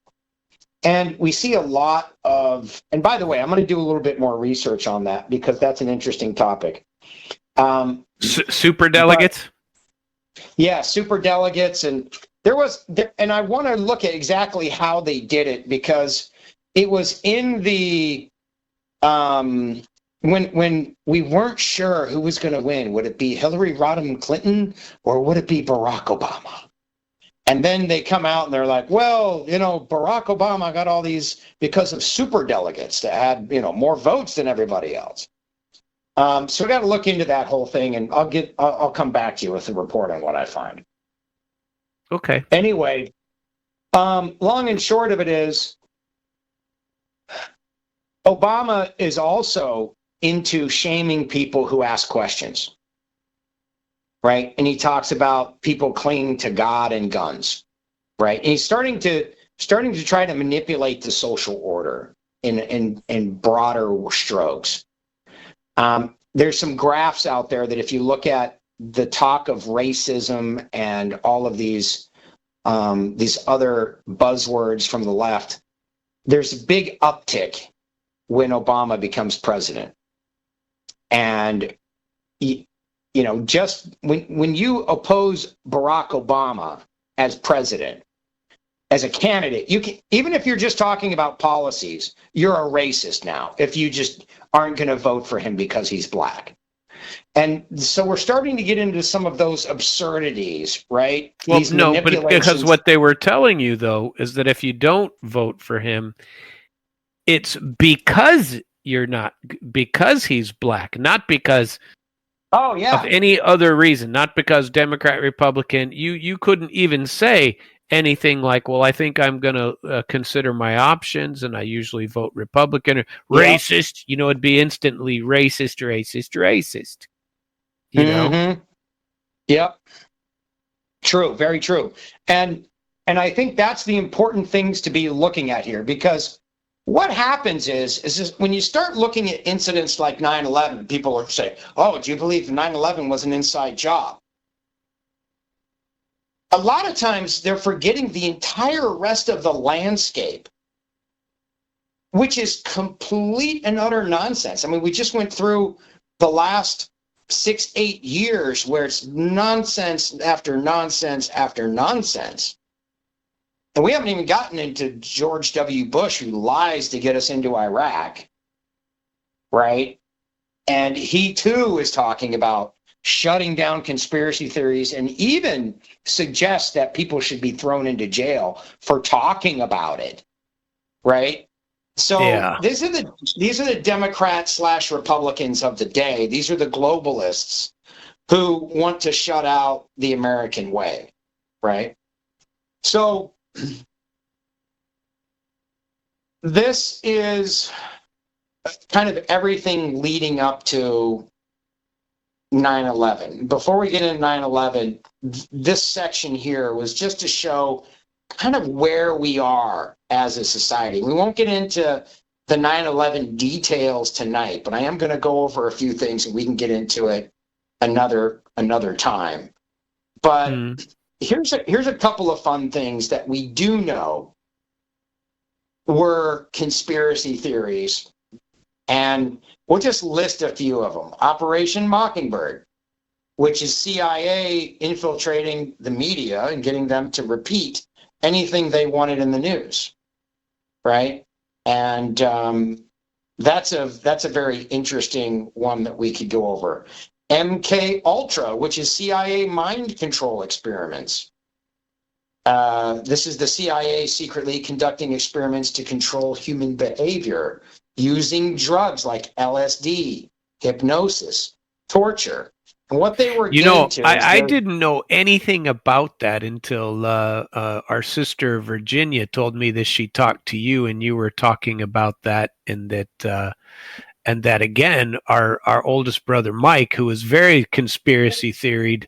And we see a lot of, and by the way, I'm going to do a little bit more research on that because that's an interesting topic. Superdelegates? Yeah, superdelegates. And and I want to look at exactly how they did it because it was in the, when we weren't sure who was going to win. Would it be Hillary Rodham Clinton or would it be Barack Obama? And then they come out and they're like, well, Barack Obama got all these because of superdelegates that had, more votes than everybody else. So we got to look into that whole thing, and I'll come back to you with a report on what I find. Okay. Anyway, long and short of it is, Obama is also into shaming people who ask questions. Right? And he talks about people clinging to God and guns, right? And he's starting to starting to try to manipulate the social order in broader strokes. There's some graphs out there that if you look at the talk of racism and all of these other buzzwords from the left, there's a big uptick when Obama becomes president. And, just when you oppose Barack Obama as president, as a candidate, you can, even if you're just talking about policies, you're a racist now if you just aren't going to vote for him because he's black. And so we're starting to get into some of those absurdities, right? Well, These no, but because what they were telling you, though, is that if you don't vote for him, it's because because he's black, not because of any other reason, not because Democrat, Republican. You couldn't even say anything like, well, I think I'm going to consider my options, and I usually vote Republican or racist. It'd be instantly racist. Yep. True. Very true. And I think that's the important things to be looking at here, because what happens is just when you start looking at incidents like 9/11, people are saying, oh, do you believe 9/11 was an inside job? A lot of times they're forgetting the entire rest of the landscape, which is complete and utter nonsense. I mean, we just went through the last 6-8 years where it's nonsense after nonsense after nonsense. And we haven't even gotten into George W. Bush, who lies to get us into Iraq, right? And he too is talking about shutting down conspiracy theories, and even suggests that people should be thrown into jail for talking about it, right? So these are the Democrats / Republicans of the day. These are the globalists who want to shut out the American way, right? So this is kind of everything leading up to 9/11. Before we get into 9/11, this section here was just to show kind of where we are as a society. We won't get into the 9/11 details tonight, but I am going to go over a few things, and we can get into it another time. But here's a couple of fun things that we do know were conspiracy theories, and we'll just list a few of them. Operation Mockingbird, which is CIA infiltrating the media and getting them to repeat anything they wanted in the news, right? And that's a very interesting one that we could go over. MK Ultra, which is CIA mind control experiments. This is the CIA secretly conducting experiments to control human behavior using drugs like LSD, hypnosis, torture. And what they were I didn't know anything about that until our sister Virginia told me that she talked to you, and you were talking about that, and that again, our oldest brother Mike, who is very conspiracy theoried,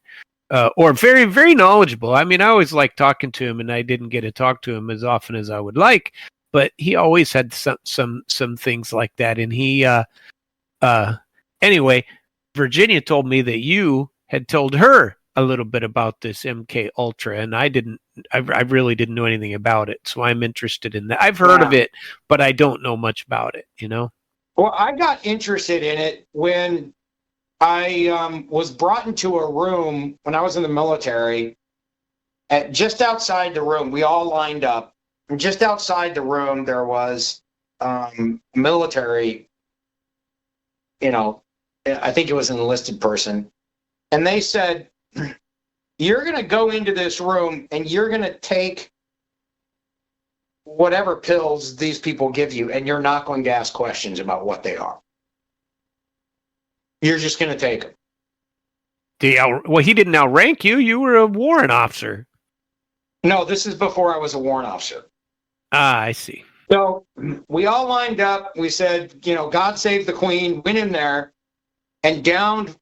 or very, very knowledgeable. I mean, I always liked talking to him, and I didn't get to talk to him as often as I would like, but he always had some things like that. And he anyway, Virginia told me that you had told her a little bit about this MK Ultra, and I really didn't know anything about it. So I'm interested in that. I've heard of it, but I don't know much about it, Well, I got interested in it when I was brought into a room when I was in the military. Just outside the room, we all lined up. And just outside the room, there was military, I think it was an enlisted person. And they said, you're going to go into this room and you're going to take whatever pills these people give you, and you're not going to ask questions about what they are. You're just going to take them. Well, he didn't outrank you. You were a warrant officer. No, this is before I was a warrant officer. Ah, I see. So we all lined up. We said, God save the Queen, went in there, and down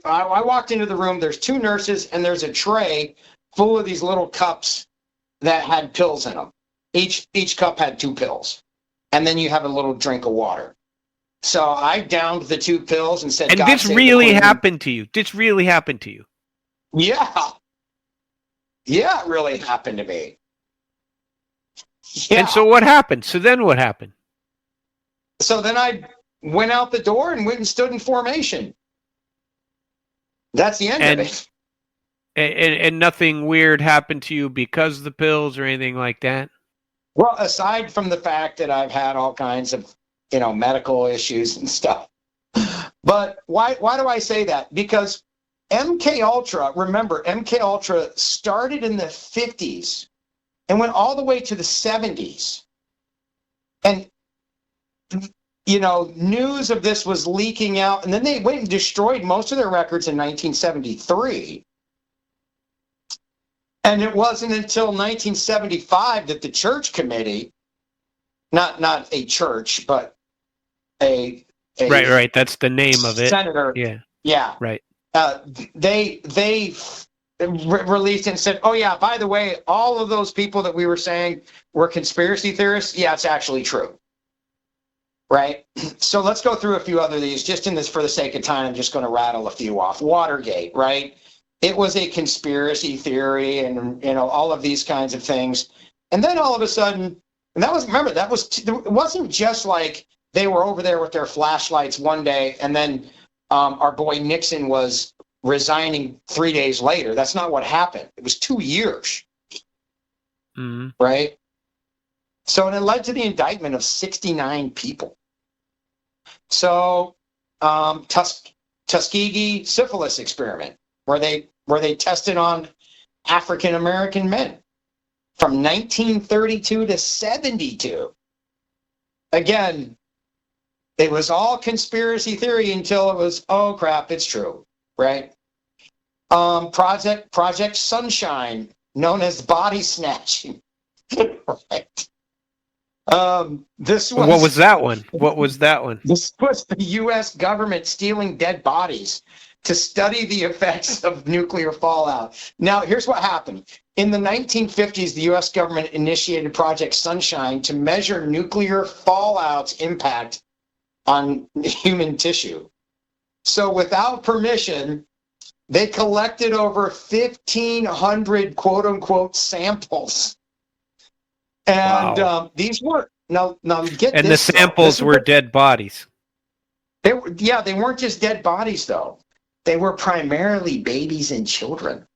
I walked into the room. There's 2 nurses, and there's a tray full of these little cups that had pills in them. Each cup had 2 pills, and then you have a little drink of water. So I downed the 2 pills and said, And God this save the really Queen. happened to you. This really happened to you. Yeah. Yeah, it really happened to me. Yeah. And so what happened? So then what happened? So then I went out the door and went and stood in formation. That's the end of it. And nothing weird happened to you because of the pills or anything like that? Well, aside from the fact that I've had all kinds of, medical issues and stuff. But why do I say that? Because MK Ultra, remember, MK Ultra started in the 50s and went all the way to the 70s. And news of this was leaking out, and then they went and destroyed most of their records in 1973. And it wasn't until 1975 that the church committee, not a church, but a right. That's the name of it. Senator. Yeah. Right. They released and said, oh yeah, by the way, all of those people that we were saying were conspiracy theorists. Yeah, it's actually true. Right. So let's go through a few other of these. Just in this, for the sake of time, I'm just going to rattle a few off. Watergate, right? It was a conspiracy theory, and all of these kinds of things. And then all of a sudden, and that was, remember, it wasn't just like they were over there with their flashlights one day, and then our boy Nixon was resigning 3 days later. That's not what happened. It was 2 years. Mm-hmm. Right? So it led to the indictment of 69 people. So Tuskegee syphilis experiment, where they tested on African American men from 1932 to 72. Again, it was all conspiracy theory until it was, oh crap, it's true, right? Project Sunshine, known as body snatching. Right. What was that one? This was the U.S. government stealing dead bodies to study the effects of nuclear fallout. Now, here's what happened. In the 1950s, the U.S. government initiated Project Sunshine to measure nuclear fallout's impact on human tissue. So without permission, they collected over 1,500 quote-unquote samples. And wow. These were, now get and this. And the samples were dead bodies. They weren't just dead bodies, though. They were primarily babies and children.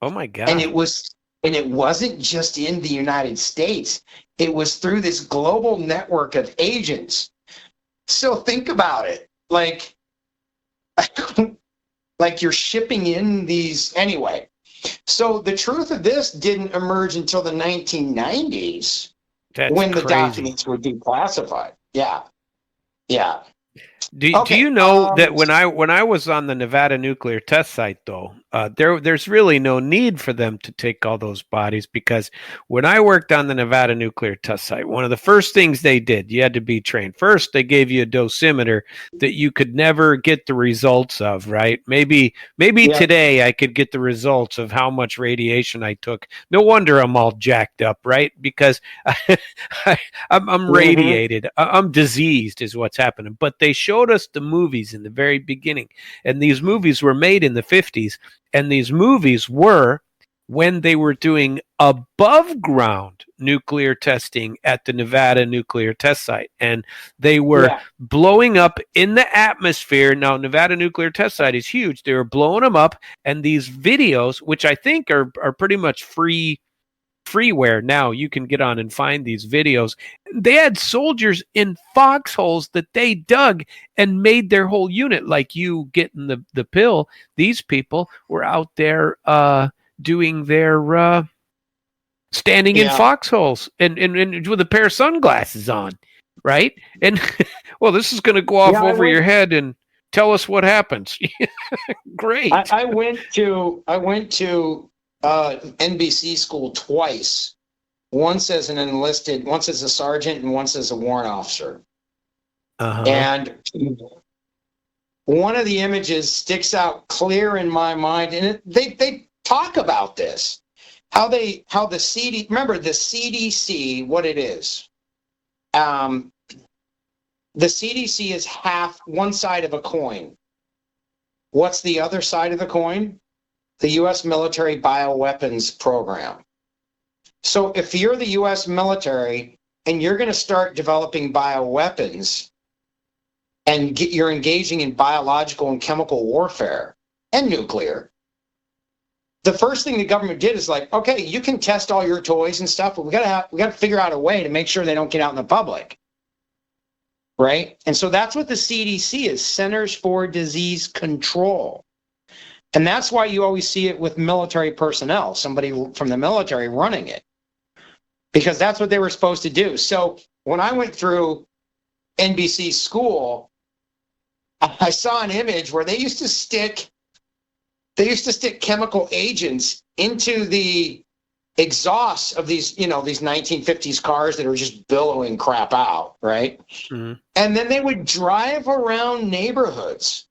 Oh my God. And it wasn't just in the United States. It was through this global network of agents. So think about it. Like you're shipping in these anyway. So the truth of this didn't emerge until the 1990s. That's when the crazy. documents were declassified. Yeah. Do you know that when I was on the Nevada nuclear test site, though, there's really no need for them to take all those bodies, because when I worked on the Nevada nuclear test site, one of the first things they did, you had to be trained. First, they gave you a dosimeter that you could never get the results of, right? Maybe today I could get the results of how much radiation I took. No wonder I'm all jacked up, right? Because I'm radiated. I'm diseased is what's happening. But they showed us the movies in the very beginning, and these movies were made in the 50s, and these movies were when they were doing above ground nuclear testing at the Nevada nuclear test site, and they were blowing up in the atmosphere. Now, Nevada nuclear test site is huge. They were blowing them up, and these videos, which I think are pretty much freeware now, you can get on and find these videos. They had soldiers in foxholes that they dug and made their whole unit. Like you getting the pill, these people were out there doing their standing in foxholes and with a pair of sunglasses on, right? And well, this is going to go off over your head and tell us what happens. Great. I went to NBC school twice, once as an enlisted, once as a sergeant, and once as a warrant officer. And one of the images sticks out clear in my mind, and they talk about this, how the remember the CDC, what it is. The CDC is half one side of a coin. What's the other side of the coin? The U.S. military bioweapons program. So if you're the U.S. military and you're going to start developing bioweapons and you're engaging in biological and chemical warfare and nuclear, the first thing the government did is like, okay, you can test all your toys and stuff, but we got to figure out a way to make sure they don't get out in the public. Right? And so that's what the CDC is, Centers for Disease Control. And that's why you always see it with military personnel, somebody from the military running it, because that's what they were supposed to do. So when I went through NBC school, I saw an image where they used to stick chemical agents into the exhausts of these 1950s cars that are just billowing crap out, right? Mm-hmm. And then they would drive around neighborhoods.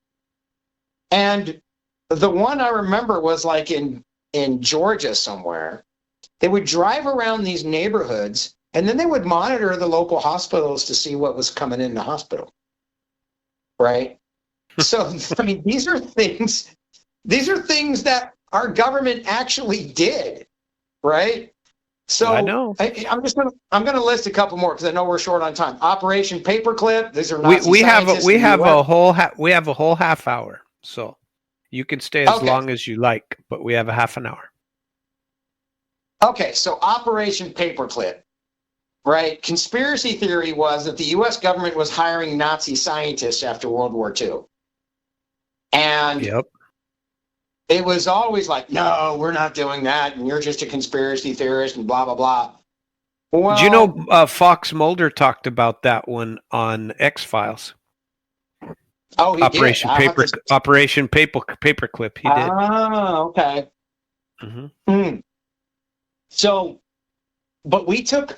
And the one I remember was like in Georgia somewhere. They would drive around these neighborhoods, and then they would monitor the local hospitals to see what was coming in the hospital, right? So, I mean, these are things that our government actually did, right? So I know. I'm gonna list a couple more because I know we're short on time. Operation Paperclip. These are Nazi we have a whole half hour, so you can stay as long as you like, but we have a half an hour. Okay, so Operation Paperclip, right? Conspiracy theory was that the U.S. government was hiring Nazi scientists after World War II. And it was always like, no, we're not doing that, and you're just a conspiracy theorist, and blah, blah, blah. Well, do you know Fox Mulder talked about that one on X-Files? Oh, he Operation did. Operation Paperclip. He did. Oh, okay. Mm-hmm. So, but we took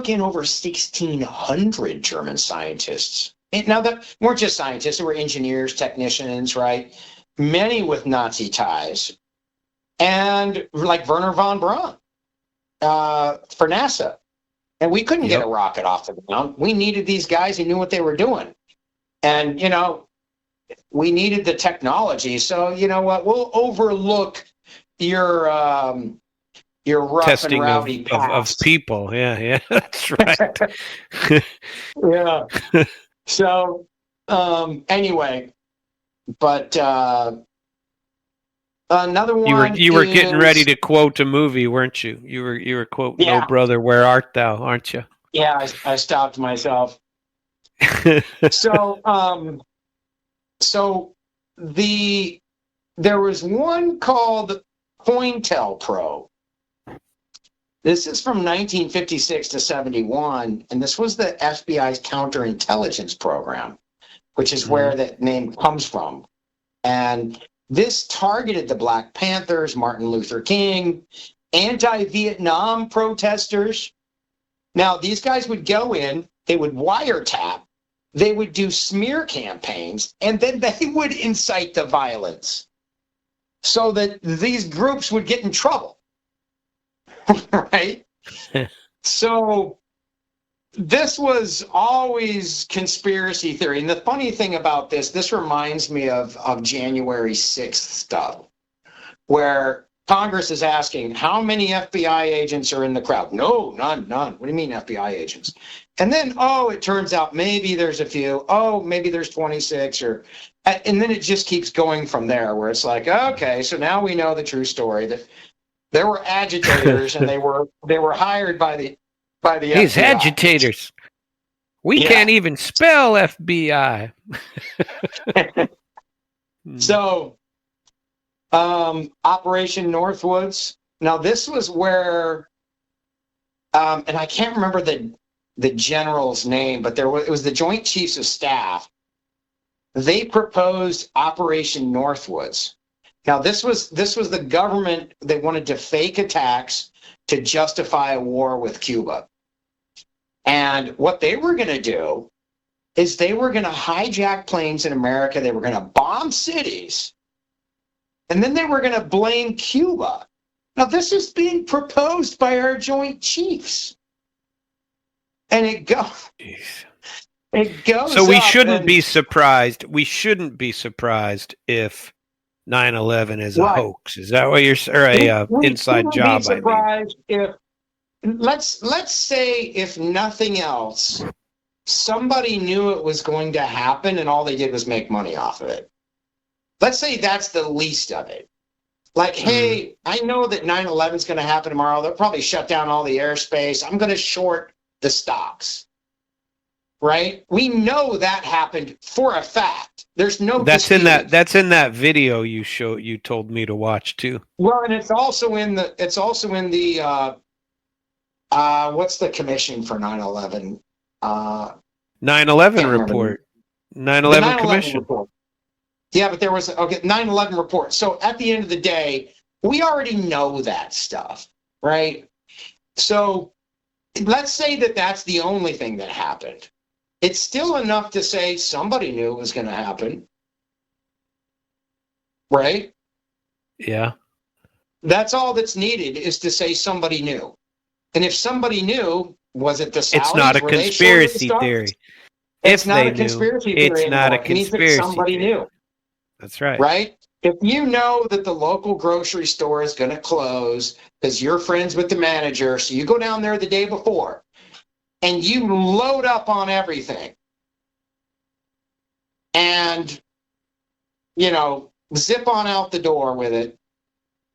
in over 1,600 German scientists. And now that weren't just scientists; they were engineers, technicians, right? Many with Nazi ties, and like Werner von Braun for NASA. And we couldn't get a rocket off the ground. We needed these guys who knew what they were doing, and we needed the technology. So you know what? We'll overlook your rough testing and rowdy of people. Yeah, that's right. Yeah. So anyway, but another one. You were getting ready to quote a movie, weren't you? You were quoting "Oh Brother, Where Art Thou," aren't you? Yeah, I stopped myself. So there was one called COINTELPRO. This is from 1956 to 71, and this was the FBI's counterintelligence program, which is where that name comes from. And this targeted the Black Panthers, Martin Luther King, anti-Vietnam protesters. Now, these guys would go in, they would wiretap, they would do smear campaigns, and then they would incite the violence so that these groups would get in trouble. Right? So this was always conspiracy theory. And the funny thing about this reminds me of January 6th stuff, where Congress is asking, how many FBI agents are in the crowd? No, none. What do you mean FBI agents? And then, it turns out maybe there's a few. Oh, maybe there's 26 and then it just keeps going from there, where it's like, okay, so now we know the true story, that there were agitators and they were hired by the These FBI. Agitators. We can't even spell FBI. So, Operation Northwoods. Now, this was where, and I can't remember the general's name, but it was the Joint Chiefs of Staff. They proposed Operation Northwoods. Now, this was the government that wanted to fake attacks to justify a war with Cuba. And what they were going to do is they were going to hijack planes in America. They were going to bomb cities. And then they were going to blame Cuba Now, this is being proposed by our Joint Chiefs. And it goes So we up shouldn't and- be surprised. We shouldn't be surprised if 9/11 is a Right. hoax. Is that what you're or we inside shouldn't job? be surprised if let's say if nothing else, somebody knew it was going to happen and all they did was make money off of it. Let's say that's the least of it. Like, hey, I know that 9/11 is going to happen tomorrow. They'll probably shut down all the airspace. I'm going to short the stocks. Right? We know that happened for a fact. There's no That's disputing. that's in that video you told me to watch too. Well, and it's also in the what's the commission for 9/11? 9/11 report. 9/11 commission. Report. Yeah, but there was 9/11 report. So at the end of the day, we already know that stuff, right? So let's say that that's the only thing that happened. It's still enough to say somebody knew it was going to happen, right? Yeah. That's all that's needed is to say somebody knew. And if somebody knew, was it the Saudis? It's not a Were they conspiracy shorting theory. stocks? It's If not they a conspiracy knew, theory it's not a anymore. It means that conspiracy somebody theory. knew. That's right. Right? If you know that the local grocery store is going to close because you're friends with the manager, so you go down there the day before and you load up on everything and, zip on out the door with it,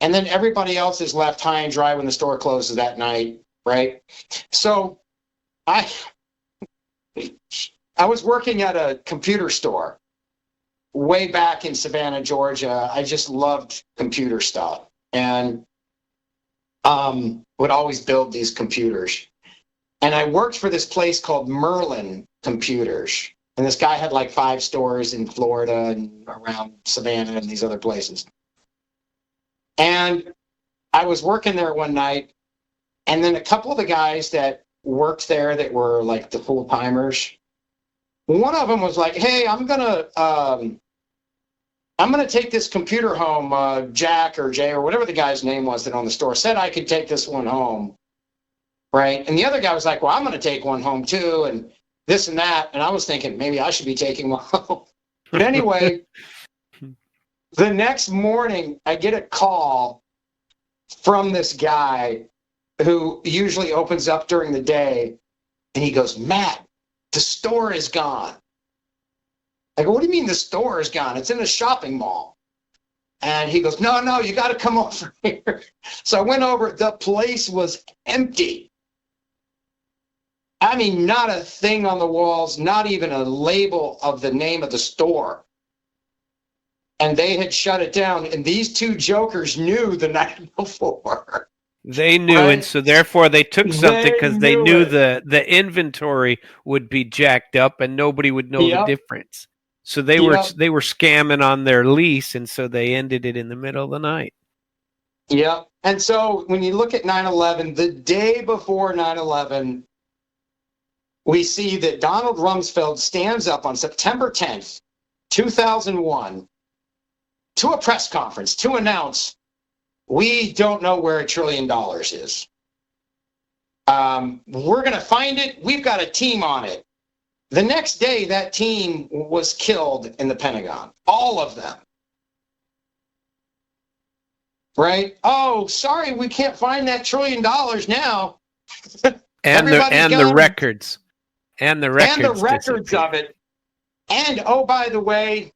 and then everybody else is left high and dry when the store closes that night, right? So I was working at a computer store way back in Savannah, Georgia. I just loved computer stuff and would always build these computers. And I worked for this place called Merlin Computers. And this guy had like 5 stores in Florida and around Savannah and these other places. And I was working there one night, and then a couple of the guys that worked there that were like the full-timers, one of them was like, hey, I'm gonna take this computer home. Jack or Jay or whatever the guy's name was that owned the store said I could take this one home, right? And the other guy was like, well, I'm gonna take one home too, and this and that. And I was thinking maybe I should be taking one home. But anyway, the next morning I get a call from this guy who usually opens up during the day, and he goes, Matt, the store is gone. I go, what do you mean the store is gone? It's in a shopping mall. And he goes, no, you got to come over here. So I went over. The place was empty. I mean, not a thing on the walls, not even a label of the name of the store. And they had shut it down. And these 2 jokers knew the night before. They knew, right? And so therefore they took something because they knew the inventory would be jacked up and nobody would know the difference. So they were scamming on their lease, and so they ended it in the middle of the night. Yeah. And so when you look at 9/11, the day before 9/11, we see that Donald Rumsfeld stands up on September 10th, 2001, to a press conference to announce, we don't know where $1 trillion is. We're going to find it. We've got a team on it. The next day, that team was killed in the Pentagon. All of them. Right? Oh, sorry, we can't find that $1 trillion now. And the records. And the records of it. And, oh, by the way,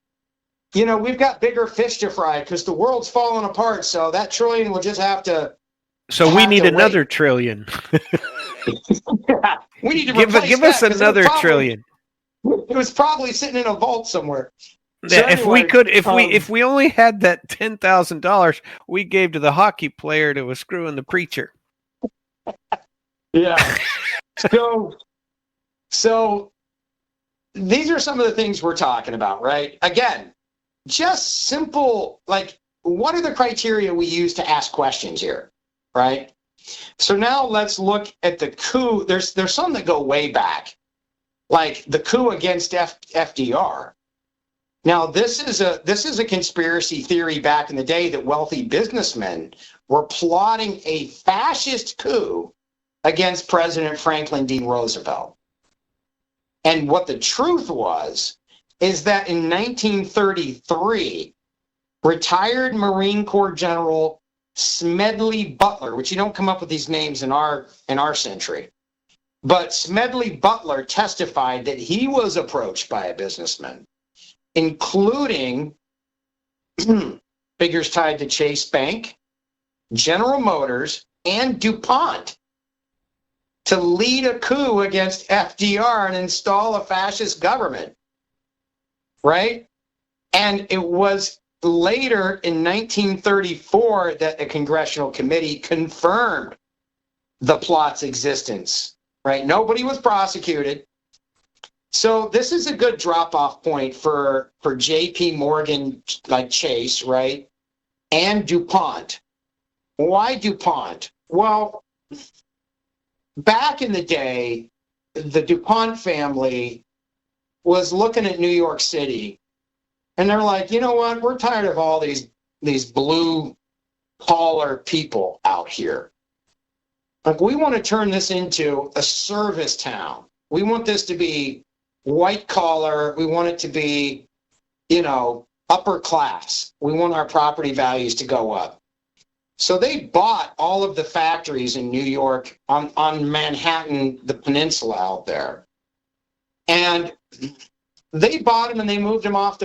we've got bigger fish to fry because the world's falling apart. So that trillion will just have to. So we need another trillion. Yeah, we need to give us another trillion. It was probably sitting in a vault somewhere. So anyway, if we only had that $10,000 we gave to the hockey player that was screwing the preacher. Yeah. So these are some of the things we're talking about, right? Again, just simple, like, what are the criteria we use to ask questions here, right? So now let's look at the coup. There's some that go way back, like the coup against FDR. Now, this is a conspiracy theory back in the day that wealthy businessmen were plotting a fascist coup against President Franklin D. Roosevelt. And what the truth was is that in 1933, retired Marine Corps General Smedley Butler, which you don't come up with these names in our century, but Smedley Butler testified that he was approached by a businessman, including figures tied to Chase Bank, General Motors, and DuPont, to lead a coup against FDR and install a fascist government, right? And it was later in 1934 that a congressional committee confirmed the plot's existence, right? Nobody was prosecuted. So this is a good drop-off point for JP Morgan, like Chase, right? And DuPont. Why DuPont? Well, back in the day, the DuPont family was looking at New York City, and they're like, you know what? We're tired of all these blue-collar people out here. Like, we want to turn this into a service town. We want this to be white collar. We want it to be, upper class. We want our property values to go up. So they bought all of the factories in New York on Manhattan, the peninsula out there. And they bought them and they moved them off the